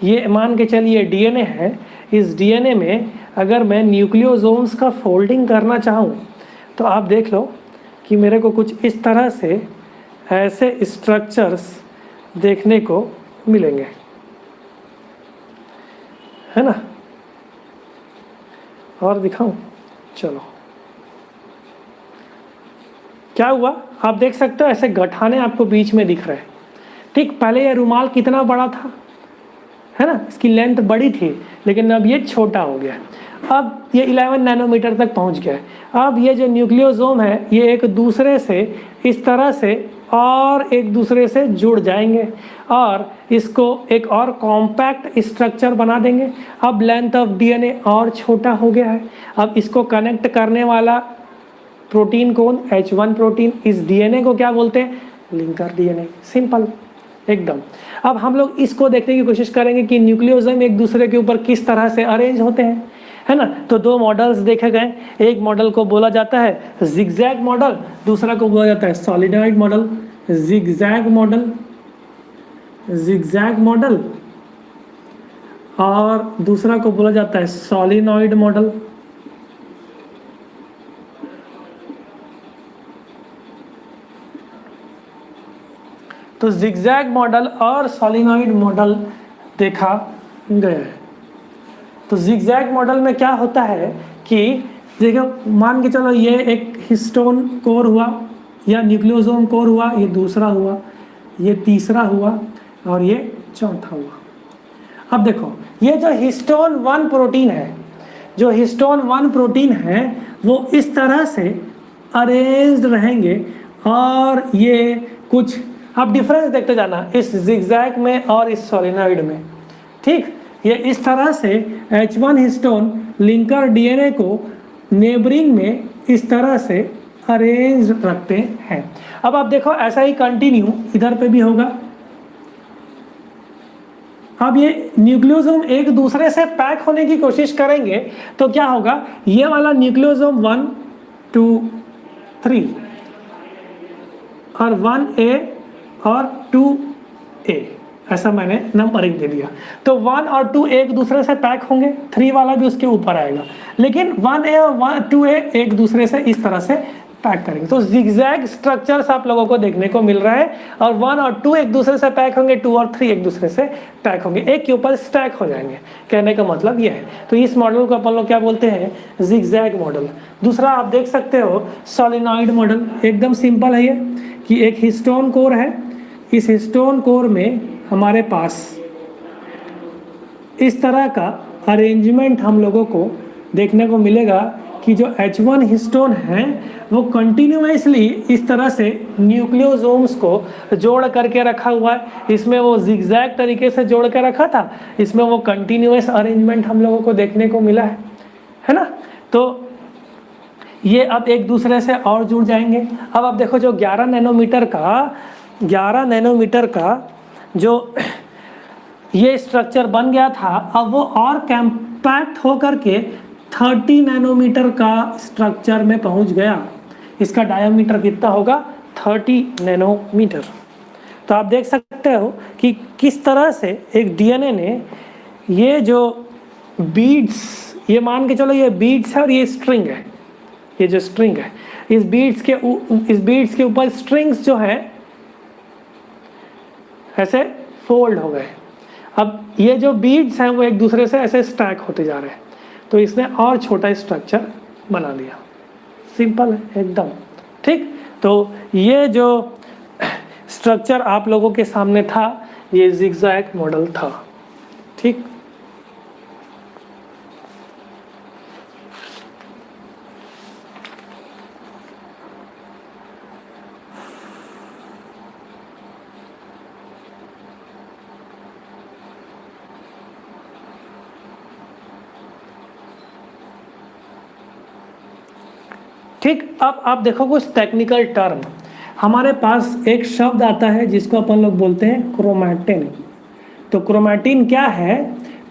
S1: ये मान के चलिए डीएनए है, इस डीएनए में अगर मैं न्यूक्लियोसोम्स का फोल्डिंग करना चाहूँ तो आप देख लो कि मेरे को कुछ इस तरह से ऐसे स्ट्रक्चर्स देखने को मिलेंगे, है ना। और दिखाऊं, चलो क्या हुआ आप देख सकते हो, ऐसे गठाने आपको बीच में दिख रहे हैं। ठीक, पहले ये रुमाल कितना बड़ा था, है ना, इसकी लेंथ बड़ी थी, लेकिन अब ये छोटा हो गया। अब ये 11 नैनोमीटर तक पहुंच गया है। अब ये जो न्यूक्लियोसोम है ये एक दूसरे से इस तरह से और एक दूसरे से जुड़ जाएंगे और इसको एक और कॉम्पैक्ट स्ट्रक्चर बना देंगे। अब लेंथ ऑफ डीएनए और छोटा हो गया है। अब इसको कनेक्ट करने वाला प्रोटीन कौन, H1 प्रोटीन। इस डीएनए को क्या बोलते हैं, लिंकर डीएनए। सिंपल एकदम। अब हम लोग इसको देखने की कोशिश करेंगे कि न्यूक्लियोसोम एक दूसरे के ऊपर किस तरह से अरेंज होते हैं, है ना। तो दो मॉडल्स देखे गए, एक मॉडल को बोला जाता है जिगजैग मॉडल, दूसरा को बोला जाता है solenoid model. Zigzag model, zigzag model, और दूसरा को बोला जाता है सॉलिनॉइड मॉडल। तो जिगजैग मॉडल और सॉलिनॉइड मॉडल देखा गया है। तो जिगजैग मॉडल में क्या होता है कि देखो, मान के चलो ये एक हिस्टोन कोर हुआ या न्यूक्लियोसोम कोर हुआ, ये दूसरा हुआ, ये तीसरा हुआ और ये चौथा हुआ। अब देखो ये जो हिस्टोन 1 प्रोटीन है, जो हिस्टोन 1 प्रोटीन है वो इस तरह से अरेंज्ड रहेंगे और ये कुछ, आप डिफरेंस देखते जाना इस जिगजैग में और इस सोलिनॉइड में। ठीक, ये इस तरह से H1 हिस्टोन लिंकर डीएनए को नेबरिंग में इस तरह से अरेंज रखते हैं। अब आप देखो ऐसा ही कंटिन्यू इधर पे भी होगा। अब ये न्यूक्लियोसोम एक दूसरे से पैक होने की कोशिश करेंगे तो क्या होगा, ये वाला न्यूक्लियोसोम 1 2 3 और 1A और 2A, ऐसा मैंने नंबरिंग दे दिया। तो 1 और 2 एक दूसरे से पैक होंगे, 3 वाला भी उसके ऊपर आएगा, लेकिन 1A और 2A एक दूसरे से इस तरह से पैक करेंगे। तो जिगजैग स्ट्रक्चर्स आप लोगों को देखने को मिल रहा है और 1 और 2 एक दूसरे से पैक होंगे, 2 और 3 एक दूसरे से पैक होंगे, एक के ऊपर स्टैक हो जाएंगे। कहने का मतलब ये है। तो इस मॉडल को अपन लोग क्या बोलते हैं, जिगजैग मॉडल। दूसरा आप देख सकते हो सॉलिनॉइड मॉडल। एकदम सिंपल है ये कि एक हिस्टोन कोर है, इस हिस्टोन कोर में हमारे पास इस तरह का अरेंजमेंट हम लोगों को देखने को मिलेगा कि जो H1 हिस्टोन है वो कंटिन्यूअसली इस तरह से न्यूक्लियोसोम्स को जोड़ करके रखा हुआ है। इसमें वो जिगजैग तरीके से जोड़ के रखा था, इसमें वो कंटिन्यूअस अरेंजमेंट हम लोगों को देखने को मिला है ना। तो ये अब एक दूसरे से और जुड़ जाएंगे। अब आप देखो जो 11 नैनोमीटर का जो ये स्ट्रक्चर बन गया था, अब वो और कॉम्पैक्ट होकर के 30 नैनोमीटर का स्ट्रक्चर में पहुंच गया। इसका डायमीटर कितना होगा, 30 नैनोमीटर। तो आप देख सकते हो कि किस तरह से एक डीएनए ने ये जो बीड्स, ये मान के चलो ये बीड्स है और ये स्ट्रिंग है, ये जो स्ट्रिंग है, इस बीड्स के ऊपर स्ट्रिंग्स जो है ऐसे फोल्ड हो गए। अब ये जो बीड्स हैं वो एक दूसरे से ऐसे स्टैक होते जा रहे हैं, तो इसने और छोटा स्ट्रक्चर बना लिया। सिंपल है एकदम। ठीक, तो ये जो स्ट्रक्चर आप लोगों के सामने था ये जिगजैग मॉडल था। ठीक, ठीक। अब आप देखो कुछ टेक्निकल टर्म, हमारे पास एक शब्द आता है जिसको अपन लोग बोलते हैं क्रोमैटिन। तो क्रोमैटिन क्या है,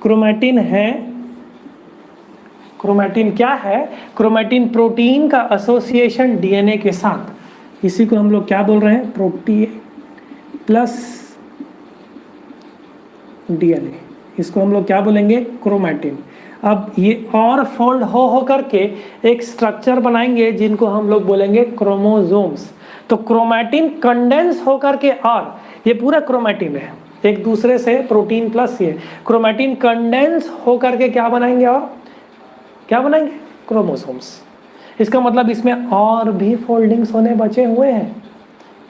S1: क्रोमैटिन क्या है, क्रोमैटिन प्रोटीन का एसोसिएशन डीएनए के साथ, इसी को हम लोग क्या बोल रहे हैं, प्रोटीन प्लस डीएनए, इसको हम लोग क्या बोलेंगे, क्रोमैटिन। अब ये और फोल्ड हो करके एक स्ट्रक्चर बनाएंगे जिनको हम लोग बोलेंगे क्रोमोसोम्स। तो क्रोमैटिन कंडेंस हो करके, और ये पूरा क्रोमैटिन है एक दूसरे से, प्रोटीन प्लस ये क्रोमैटिन कंडेंस हो करके क्या बनाएंगे, और क्या बनाएंगे, क्रोमोसोम्स। इसका मतलब इसमें और भी फोल्डिंग्स होने बचे हुए हैं,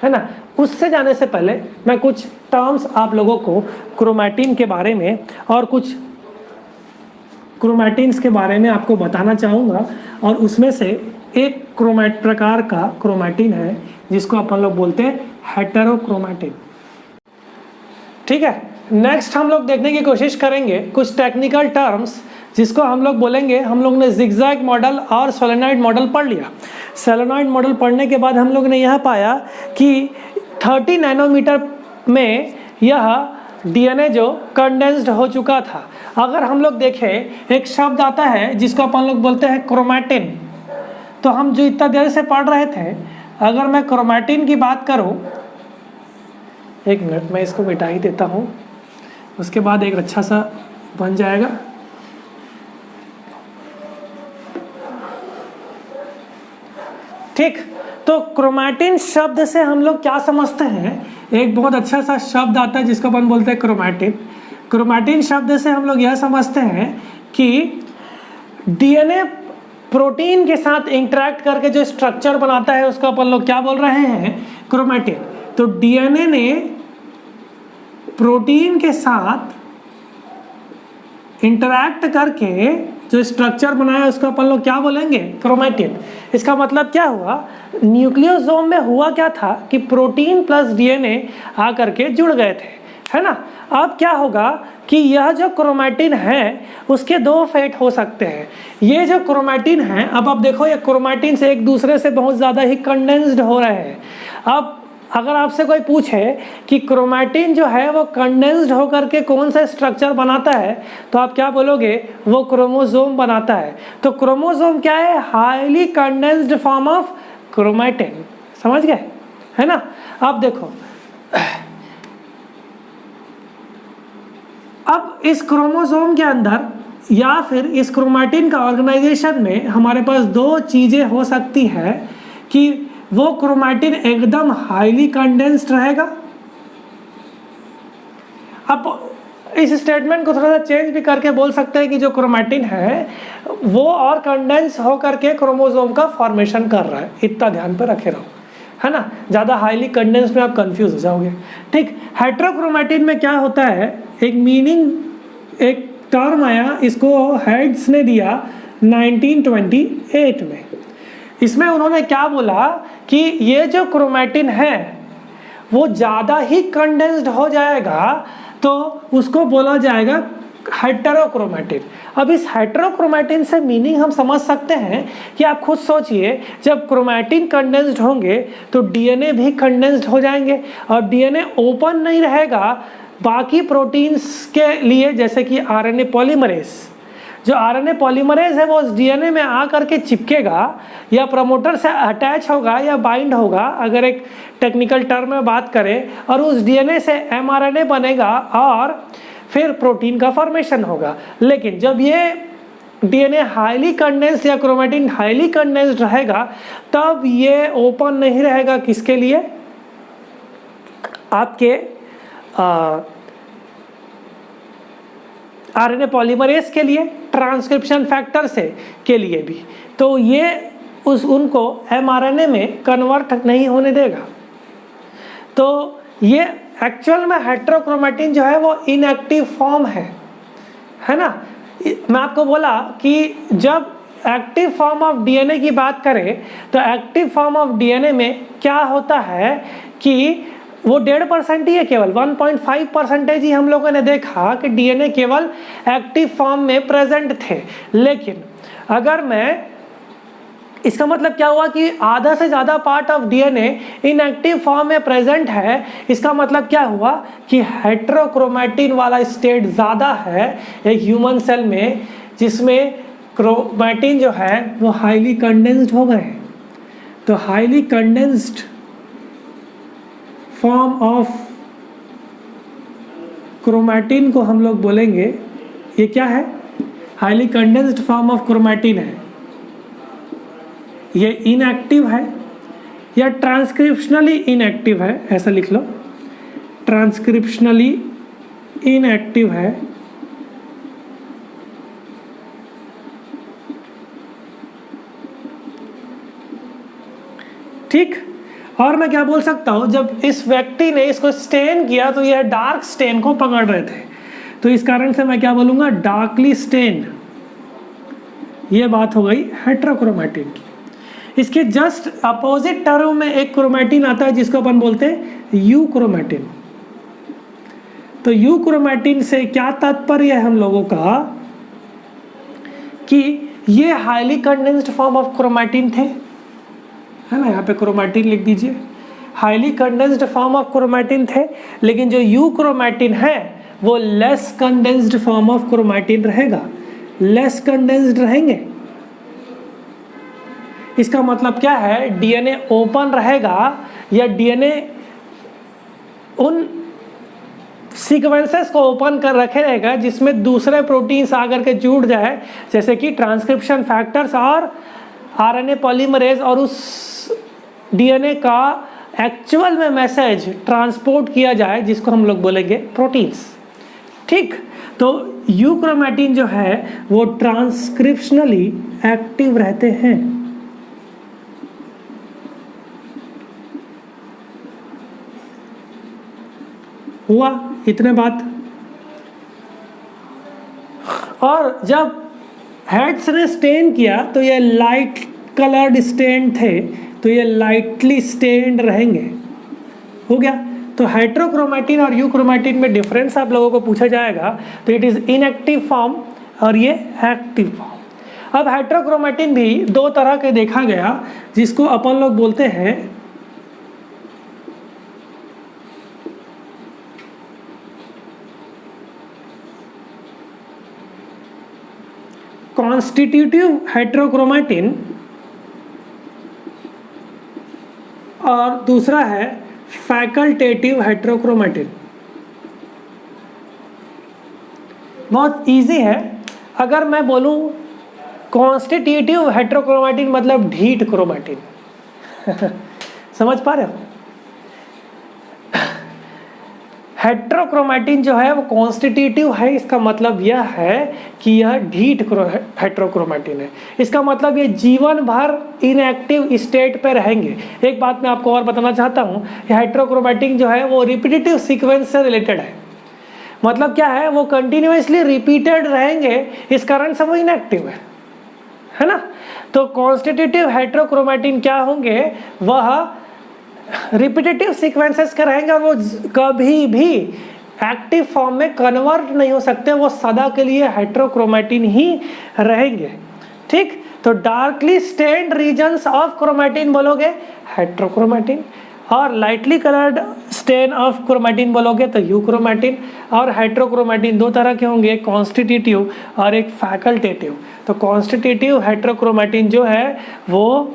S1: है ना। उससे जाने से पहले मैं कुछ टर्म्स आप लोगों को क्रोमैटिन के बारे में और कुछ क्रोमैटिन्स के बारे में आपको बताना चाहूँगा। और उसमें से एक प्रकार का क्रोमैटिन है जिसको अपन लोग बोलते हैं हेटेरोक्रोमैटिन। ठीक है, नेक्स्ट हम लोग देखने की कोशिश करेंगे कुछ टेक्निकल टर्म्स जिसको हम लोग बोलेंगे। हम लोग ने जिगजैग मॉडल और सोलेनॉइड मॉडल पढ़ लिया। सोलेनॉइड मॉडल पढ़ने के बाद हम लोग ने यह पाया कि 30 नैनोमीटर में यह डीएनए जो कंडेंस्ड हो चुका था। अगर हम लोग देखें, एक शब्द आता है जिसको अपन लोग बोलते हैं क्रोमैटिन। तो हम जो इतना देर से पढ़ रहे थे, अगर मैं क्रोमैटिन की बात करूं, एक मिनट मैं इसको मिटा ही देता हूं, उसके बाद एक अच्छा सा बन जाएगा। ठीक, तो क्रोमैटिन शब्द से हम लोग क्या समझते हैं, एक बहुत अच्छा सा शब्द आता है जिसको अपन बोलते हैं क्रोमैटिन। क्रोमैटिन शब्द से हम लोग यह समझते हैं कि डीएनए प्रोटीन के साथ इंटरेक्ट करके जो स्ट्रक्चर बनाता है उसको अपन लोग क्या बोल रहे हैं, क्रोमैटिन। तो डीएनए ने प्रोटीन के साथ इंटरैक्ट करके जो स्ट्रक्चर बनाया उसको अपन लोग क्या बोलेंगे, क्रोमैटिन। इसका मतलब क्या हुआ, न्यूक्लियोसोम में हुआ क्या था कि प्रोटीन प्लस डीएनए आकर के जुड़ गए थे, है ना। अब क्या होगा कि यह जो क्रोमैटिन है उसके दो फेट हो सकते हैं। ये जो क्रोमैटिन है, अब आप देखो ये क्रोमैटिन से एक दूसरे से बहुत ज़्यादा ही कंडेंस्ड हो रहे हैं। अब अगर आपसे कोई पूछे कि क्रोमैटिन जो है वो कंडेंस्ड होकर के कौन सा स्ट्रक्चर बनाता है, तो आप क्या बोलोगे, वो क्रोमोसोम बनाता है। तो क्रोमोसोम क्या है, highly condensed form of chromatin. समझ गए, है ना। अब देखो, अब इस क्रोमोसोम के अंदर या फिर इस क्रोमैटिन का ऑर्गेनाइजेशन में हमारे पास दो चीज़ें हो सकती है कि वो क्रोमैटिन एकदम हाईली कंडेंस्ड रहेगा। अब इस स्टेटमेंट को थोड़ा सा चेंज भी करके बोल सकते हैं कि जो क्रोमैटिन है वो और कंडेंस होकर के क्रोमोसोम का फॉर्मेशन कर रहा है। इतना ध्यान पे रखे रहो, है ना। ज़्यादा हाईली कंडेंस में आप कंफ्यूज हो जाओगे। ठीक, हेटेरोक्रोमैटिन में क्या होता है, एक मीनिंग, एक टर्म आया, इसको हेड्स ने दिया 1928 में। इसमें उन्होंने क्या बोला कि ये जो क्रोमैटिन है वो ज़्यादा ही कंडेंस्ड हो जाएगा तो उसको बोला जाएगा हेटेरोक्रोमैटिन। अब इस हेटेरोक्रोमैटिन से मीनिंग हम समझ सकते हैं कि आप खुद सोचिए, जब क्रोमैटिन कंडेंस्ड होंगे तो डीएनए भी कंडेंस्ड हो जाएंगे और डीएनए ओपन नहीं रहेगा बाकी प्रोटीन्स के लिए, जैसे कि आरएनए पॉलीमरेज। जो आरएनए पॉलीमरेज है वो उस डीएनए में आकर के चिपकेगा या प्रमोटर से अटैच होगा या बाइंड होगा, अगर एक टेक्निकल टर्म में बात करें, और उस डीएनए से एमआरएनए बनेगा और फिर प्रोटीन का फॉर्मेशन होगा। लेकिन जब ये डीएनए हाईली कंडेंस्ड या क्रोमैटिन हाईली कंडेंस्ड रहेगा तब ये ओपन नहीं रहेगा, किसके लिए, आपके आरएनए पॉलीमरेज के लिए, ट्रांसक्रिप्शन फैक्टर से के लिए भी। तो ये उनको एमआरएनए में कन्वर्ट नहीं होने देगा। तो ये एक्चुअल में हेटेरोक्रोमैटिन जो है वो इनएक्टिव फॉर्म है ना। मैं आपको बोला कि जब एक्टिव फॉर्म ऑफ डीएनए की बात करें तो एक्टिव फॉर्म ऑफ डीएनए में क्या होता है कि वो 1.5% ही है, केवल 1.5% ही हम लोगों ने देखा कि डीएनए केवल एक्टिव फॉर्म में प्रेजेंट थे। लेकिन अगर मैं, इसका मतलब क्या हुआ कि आधा से ज़्यादा part of DNA inactive form में प्रेजेंट है। इसका मतलब क्या हुआ कि हेटेरोक्रोमैटिन वाला स्टेट ज़्यादा है एक ह्यूमन सेल में, जिसमें क्रोमैटिन जो है वो हाईली कंडेंस्ड हो गए। तो highly condensed form of chromatin को हम लोग बोलेंगे, ये क्या है, highly condensed form of chromatin है, ये इनएक्टिव है या ट्रांसक्रिप्शनली इनएक्टिव है, ऐसा लिख लो, ट्रांसक्रिप्शनली इनएक्टिव है, ठीक। और मैं क्या बोल सकता हूँ, जब इस व्यक्ति ने इसको स्टेन किया तो यह डार्क स्टेन को पकड़ रहे थे, तो इस कारण से मैं क्या बोलूँगा, डार्कली स्टेन। ये बात हो गई हेट्रोक्रोमैटिन की। इसके जस्ट अपोजिट टर्म में एक क्रोमैटिन आता है जिसको अपन बोलते हैं यूक्रोमैटिन। तो यूक्रोमैटिन से क्या तात्पर्य है हम लोगों का कि ये highly condensed form of chromatin थे, है ना, यहाँ पे क्रोमैटिन लिख दीजिए, highly condensed form of chromatin थे, लेकिन जो यूक्रोमैटिन है वो less condensed form of chromatin रहेगा, लेस कंडेंस्ड रहेंगे। इसका मतलब क्या है, डीएनए ओपन रहेगा या डीएनए उन सीक्वेंसेस को ओपन कर रखे रहेगा जिसमें दूसरे प्रोटीन्स आकर के जुड़ जाए, जैसे कि ट्रांसक्रिप्शन फैक्टर्स और आरएनए पॉलीमरेज, और उस डीएनए का एक्चुअल में मैसेज ट्रांसपोर्ट किया जाए जिसको हम लोग बोलेंगे प्रोटीन्स, ठीक। तो यूक्रोमैटिन जो है वो ट्रांसक्रिप्शनली एक्टिव रहते हैं। हुआ इतने बात। और जब हेड्स ने स्टेन किया तो ये लाइट कलर्ड स्टेन थे, तो ये लाइटली स्टेन्ड रहेंगे। हो गया। तो हेट्रोक्रोमैटिन और यूक्रोमैटिन में डिफरेंस आप लोगों को पूछा जाएगा, तो इट इज़ इनएक्टिव फॉर्म और ये एक्टिव फॉर्म। अब हेट्रोक्रोमैटिन भी दो तरह के देखा गया, जिसको अपन लोग बोलते हैं कॉन्स्टिट्यूटिव हेट्रोक्रोमैटिन और दूसरा है फैकल्टेटिव हेट्रोक्रोमैटिन। बहुत इजी है। अगर मैं बोलूं कॉन्स्टिट्यूटिव हेट्रोक्रोमैटिन मतलब ढीठ क्रोमैटिन समझ पा रहे हो? हेट्रोक्रोमैटिन जो है वो कॉन्स्टिट्यूटिव है, इसका मतलब यह है कि यह ढीठ हेट्रोक्रोमैटिन है। इसका मतलब ये जीवन भर इनएक्टिव स्टेट पे रहेंगे। एक बात मैं आपको और बताना चाहता हूँ, ये हेट्रोक्रोमैटिन जो है वो रिपीटेटिव सीक्वेंस से रिलेटेड है। मतलब क्या है, वो कंटिन्यूसली रिपीटेड रहेंगे, इस कारण से वो इनएक्टिव है ना। तो कॉन्स्टिट्यूटिव हेट्रोक्रोमैटिन क्या होंगे, वह रिपीटेटिव सीक्वेंसेस के रहेंगे और वो कभी भी एक्टिव फॉर्म में कन्वर्ट नहीं हो सकते, वो सदा के लिए हेट्रोक्रोमैटिन ही रहेंगे, ठीक। तो darkly stained regions of chromatin बोलोगे हेट्रोक्रोमैटिन, और lightly coloured stain of chromatin बोलोगे तो यूक्रोमैटिन। और हेट्रोक्रोमैटिन दो तरह के होंगे, कॉन्स्टिट्यूटिव और एक फैकल्टेटिव। तो कॉन्स्टिट्यूटिव हेट्रोक्रोमैटिन जो है वो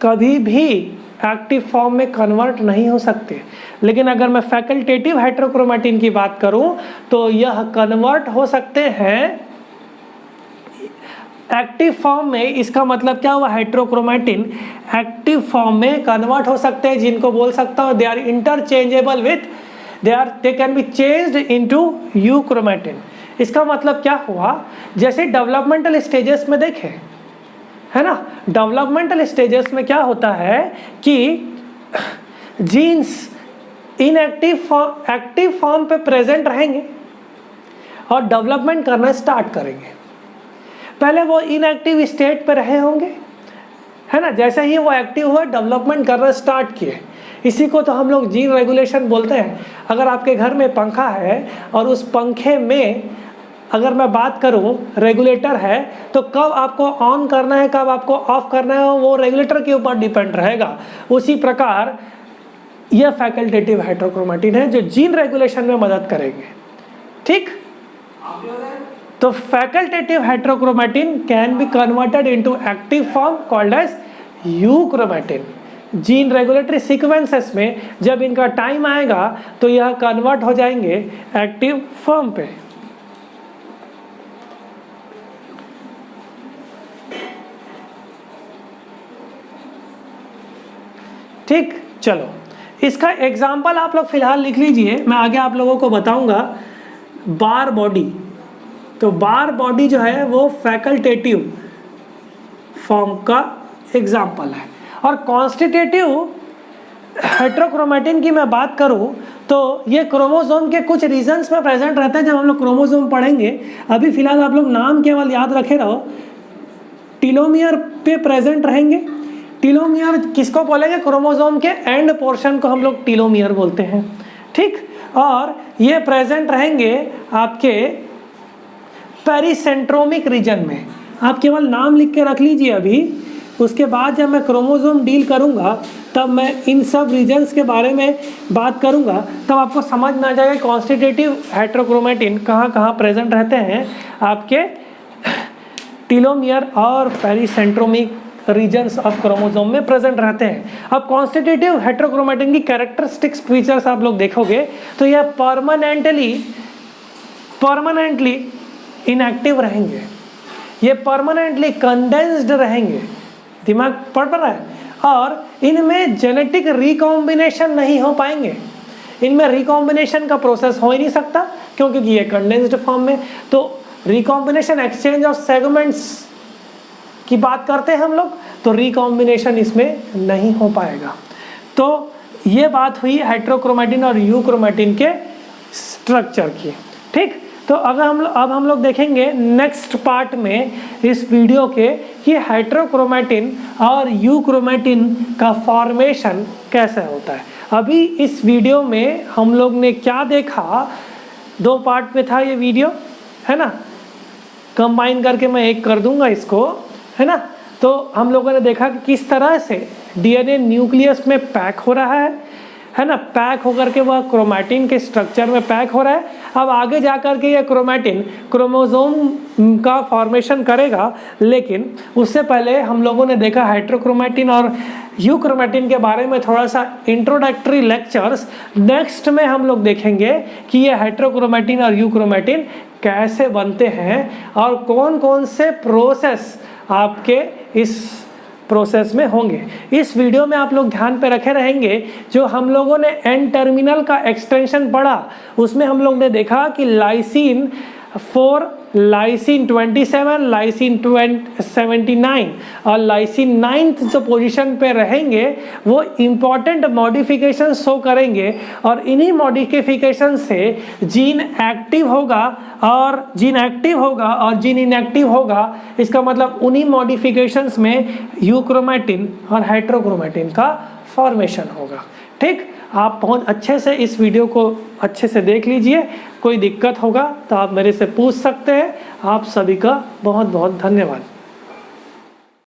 S1: कभी भी एक्टिव फॉर्म में कन्वर्ट नहीं हो सकते, लेकिन अगर मैं फैकल्टेटिव हेट्रोक्रोमैटिन की बात करूं तो यह कन्वर्ट हो सकते हैं एक्टिव फॉर्म में। इसका मतलब क्या हुआ, हेट्रोक्रोमैटिन एक्टिव फॉर्म में कन्वर्ट हो सकते हैं, जिनको बोल सकता हूं they are interchangeable with they can be changed into euchromatin. इसका मतलब क्या हुआ, जैसे डेवलपमेंटल स्टेजेस में देखें, है ना, डेवलपमेंटल स्टेजेस में क्या होता है कि जीन्स एक्टिव फॉर्म पे प्रेजेंट रहेंगे और डेवलपमेंट करना स्टार्ट करेंगे। पहले वो इनएक्टिव स्टेट पे रहे होंगे, है ना, जैसे ही वो एक्टिव हुआ डेवलपमेंट करना स्टार्ट किए। इसी को तो हम लोग जीन रेगुलेशन बोलते हैं। अगर आपके घर में पंखा है और उस पंखे में अगर मैं बात करूं रेगुलेटर है, तो कब आपको ऑन करना है कब आपको ऑफ करना है वो रेगुलेटर के ऊपर डिपेंड रहेगा। उसी प्रकार यह फैकल्टेटिव हेट्रोक्रोमैटिन है जो जीन रेगुलेशन में मदद करेंगे, ठीक। तो facultative heterochromatin can be converted into active form called as euchromatin. Gene regulatory sequences में जब इनका टाइम आएगा तो यह कन्वर्ट हो जाएंगे एक्टिव फॉर्म पे। ठीक, चलो इसका एग्जाम्पल आप लोग फिलहाल लिख लीजिए, मैं आगे आप लोगों को बताऊंगा। बार बॉडी, तो बार बॉडी जो है वो फैकल्टेटिव फॉर्म का एग्जाम्पल है। और कॉन्स्टिट्यूटिव हेट्रोक्रोमेटिन की मैं बात करूं तो ये क्रोमोसोम के कुछ रीजन्स में प्रेजेंट रहते हैं जब हम लोग क्रोमोसोम पढ़ेंगे। अभी फिलहाल आप लोग नाम केवल याद रखे रहो। टीलोमियर पे प्रेजेंट रहेंगे। टीलोमियर किसको बोलेंगे? क्रोमोसोम के एंड पोर्शन को हम लोग टीलोमियर बोलते हैं, ठीक। और ये प्रेजेंट रहेंगे आपके पेरिसेंट्रोमिक रीजन में। आप केवल नाम लिख के रख लीजिए अभी, उसके बाद जब मैं क्रोमोसोम डील करूंगा तब मैं इन सब रीजन्स के बारे में बात करूंगा, तब आपको समझ में आ जाएगा कॉन्स्टिट्यूटिव हेट्रोक्रोमेटिन कहाँ कहाँ प्रेजेंट रहते हैं आपके टीलोमियर और पेरिसेंट्रोमिक रीजन्स ऑफ क्रोमोसोम में प्रेजेंट रहते हैं। अब कॉन्स्टिट्यूटिव हेट्रोक्रोमेटिन की कैरेक्टरिस्टिक्स फीचर्स आप लोग देखोगे तो यह परमानेंटली इनएक्टिव रहेंगे, ये परमानेंटली कंडेंस्ड रहेंगे, दिमाग पढ़ रहा है। और इनमें जेनेटिक रिकॉम्बिनेशन नहीं हो पाएंगे, इनमें रिकॉम्बिनेशन का प्रोसेस हो ही नहीं सकता क्योंकि ये कंडेंस्ड फॉर्म में। तो रिकॉम्बिनेशन एक्सचेंज ऑफ सेगमेंट्स की बात करते हैं हम लोग, तो रिकॉम्बिनेशन इसमें नहीं हो पाएगा। तो ये बात हुई हेट्रोक्रोमेटिन और यूक्रोमेटिन के स्ट्रक्चर की, ठीक। तो अगर अब हम लोग देखेंगे नेक्स्ट पार्ट में इस वीडियो के कि हेट्रोक्रोमेटिन और यूक्रोमेटिन का फॉर्मेशन कैसे होता है। अभी इस वीडियो में हम लोग ने क्या देखा, 2 पार्ट में था ये वीडियो, है ना। कंबाइन करके मैं एक कर दूंगा इसको, है ना। तो हम लोगों ने देखा कि किस तरह से डीएनए न्यूक्लियस में पैक हो रहा है ना, पैक होकर के वह क्रोमैटिन के स्ट्रक्चर में पैक हो रहा है। अब आगे जा कर के यह क्रोमैटिन क्रोमोसोम का फॉर्मेशन करेगा, लेकिन उससे पहले हम लोगों ने देखा हेट्रोक्रोमेटिन और यूक्रोमेटिन के बारे में थोड़ा सा इंट्रोडक्टरी लेक्चर्स। नेक्स्ट में हम लोग देखेंगे कि ये हेट्रोक्रोमेटिन और यूक्रोमेटिन कैसे बनते हैं और कौन कौन से प्रोसेस आपके इस प्रोसेस में होंगे। इस वीडियो में आप लोग ध्यान पे रखे रहेंगे, जो हम लोगों ने एन टर्मिनल का एक्सटेंशन पढ़ा उसमें हम लोग ने देखा कि लाइसिन 4, लाइसिन 27, लाइसिन 79 और लाइसिन 9th जो पोजीशन पे रहेंगे वो इम्पॉर्टेंट मॉडिफिकेशन शो करेंगे और इन्हीं मॉडिफिकेशन से जीन एक्टिव होगा और जीन इनएक्टिव होगा। इसका मतलब उन्हीं मॉडिफिकेशंस में यूक्रोमेटिन और हेट्रोक्रोमेटिन का फॉर्मेशन होगा, ठीक। आप बहुत अच्छे से इस वीडियो को अच्छे से देख लीजिए, कोई दिक्कत होगा तो आप मेरे से पूछ सकते हैं। आप सभी का बहुत बहुत धन्यवाद।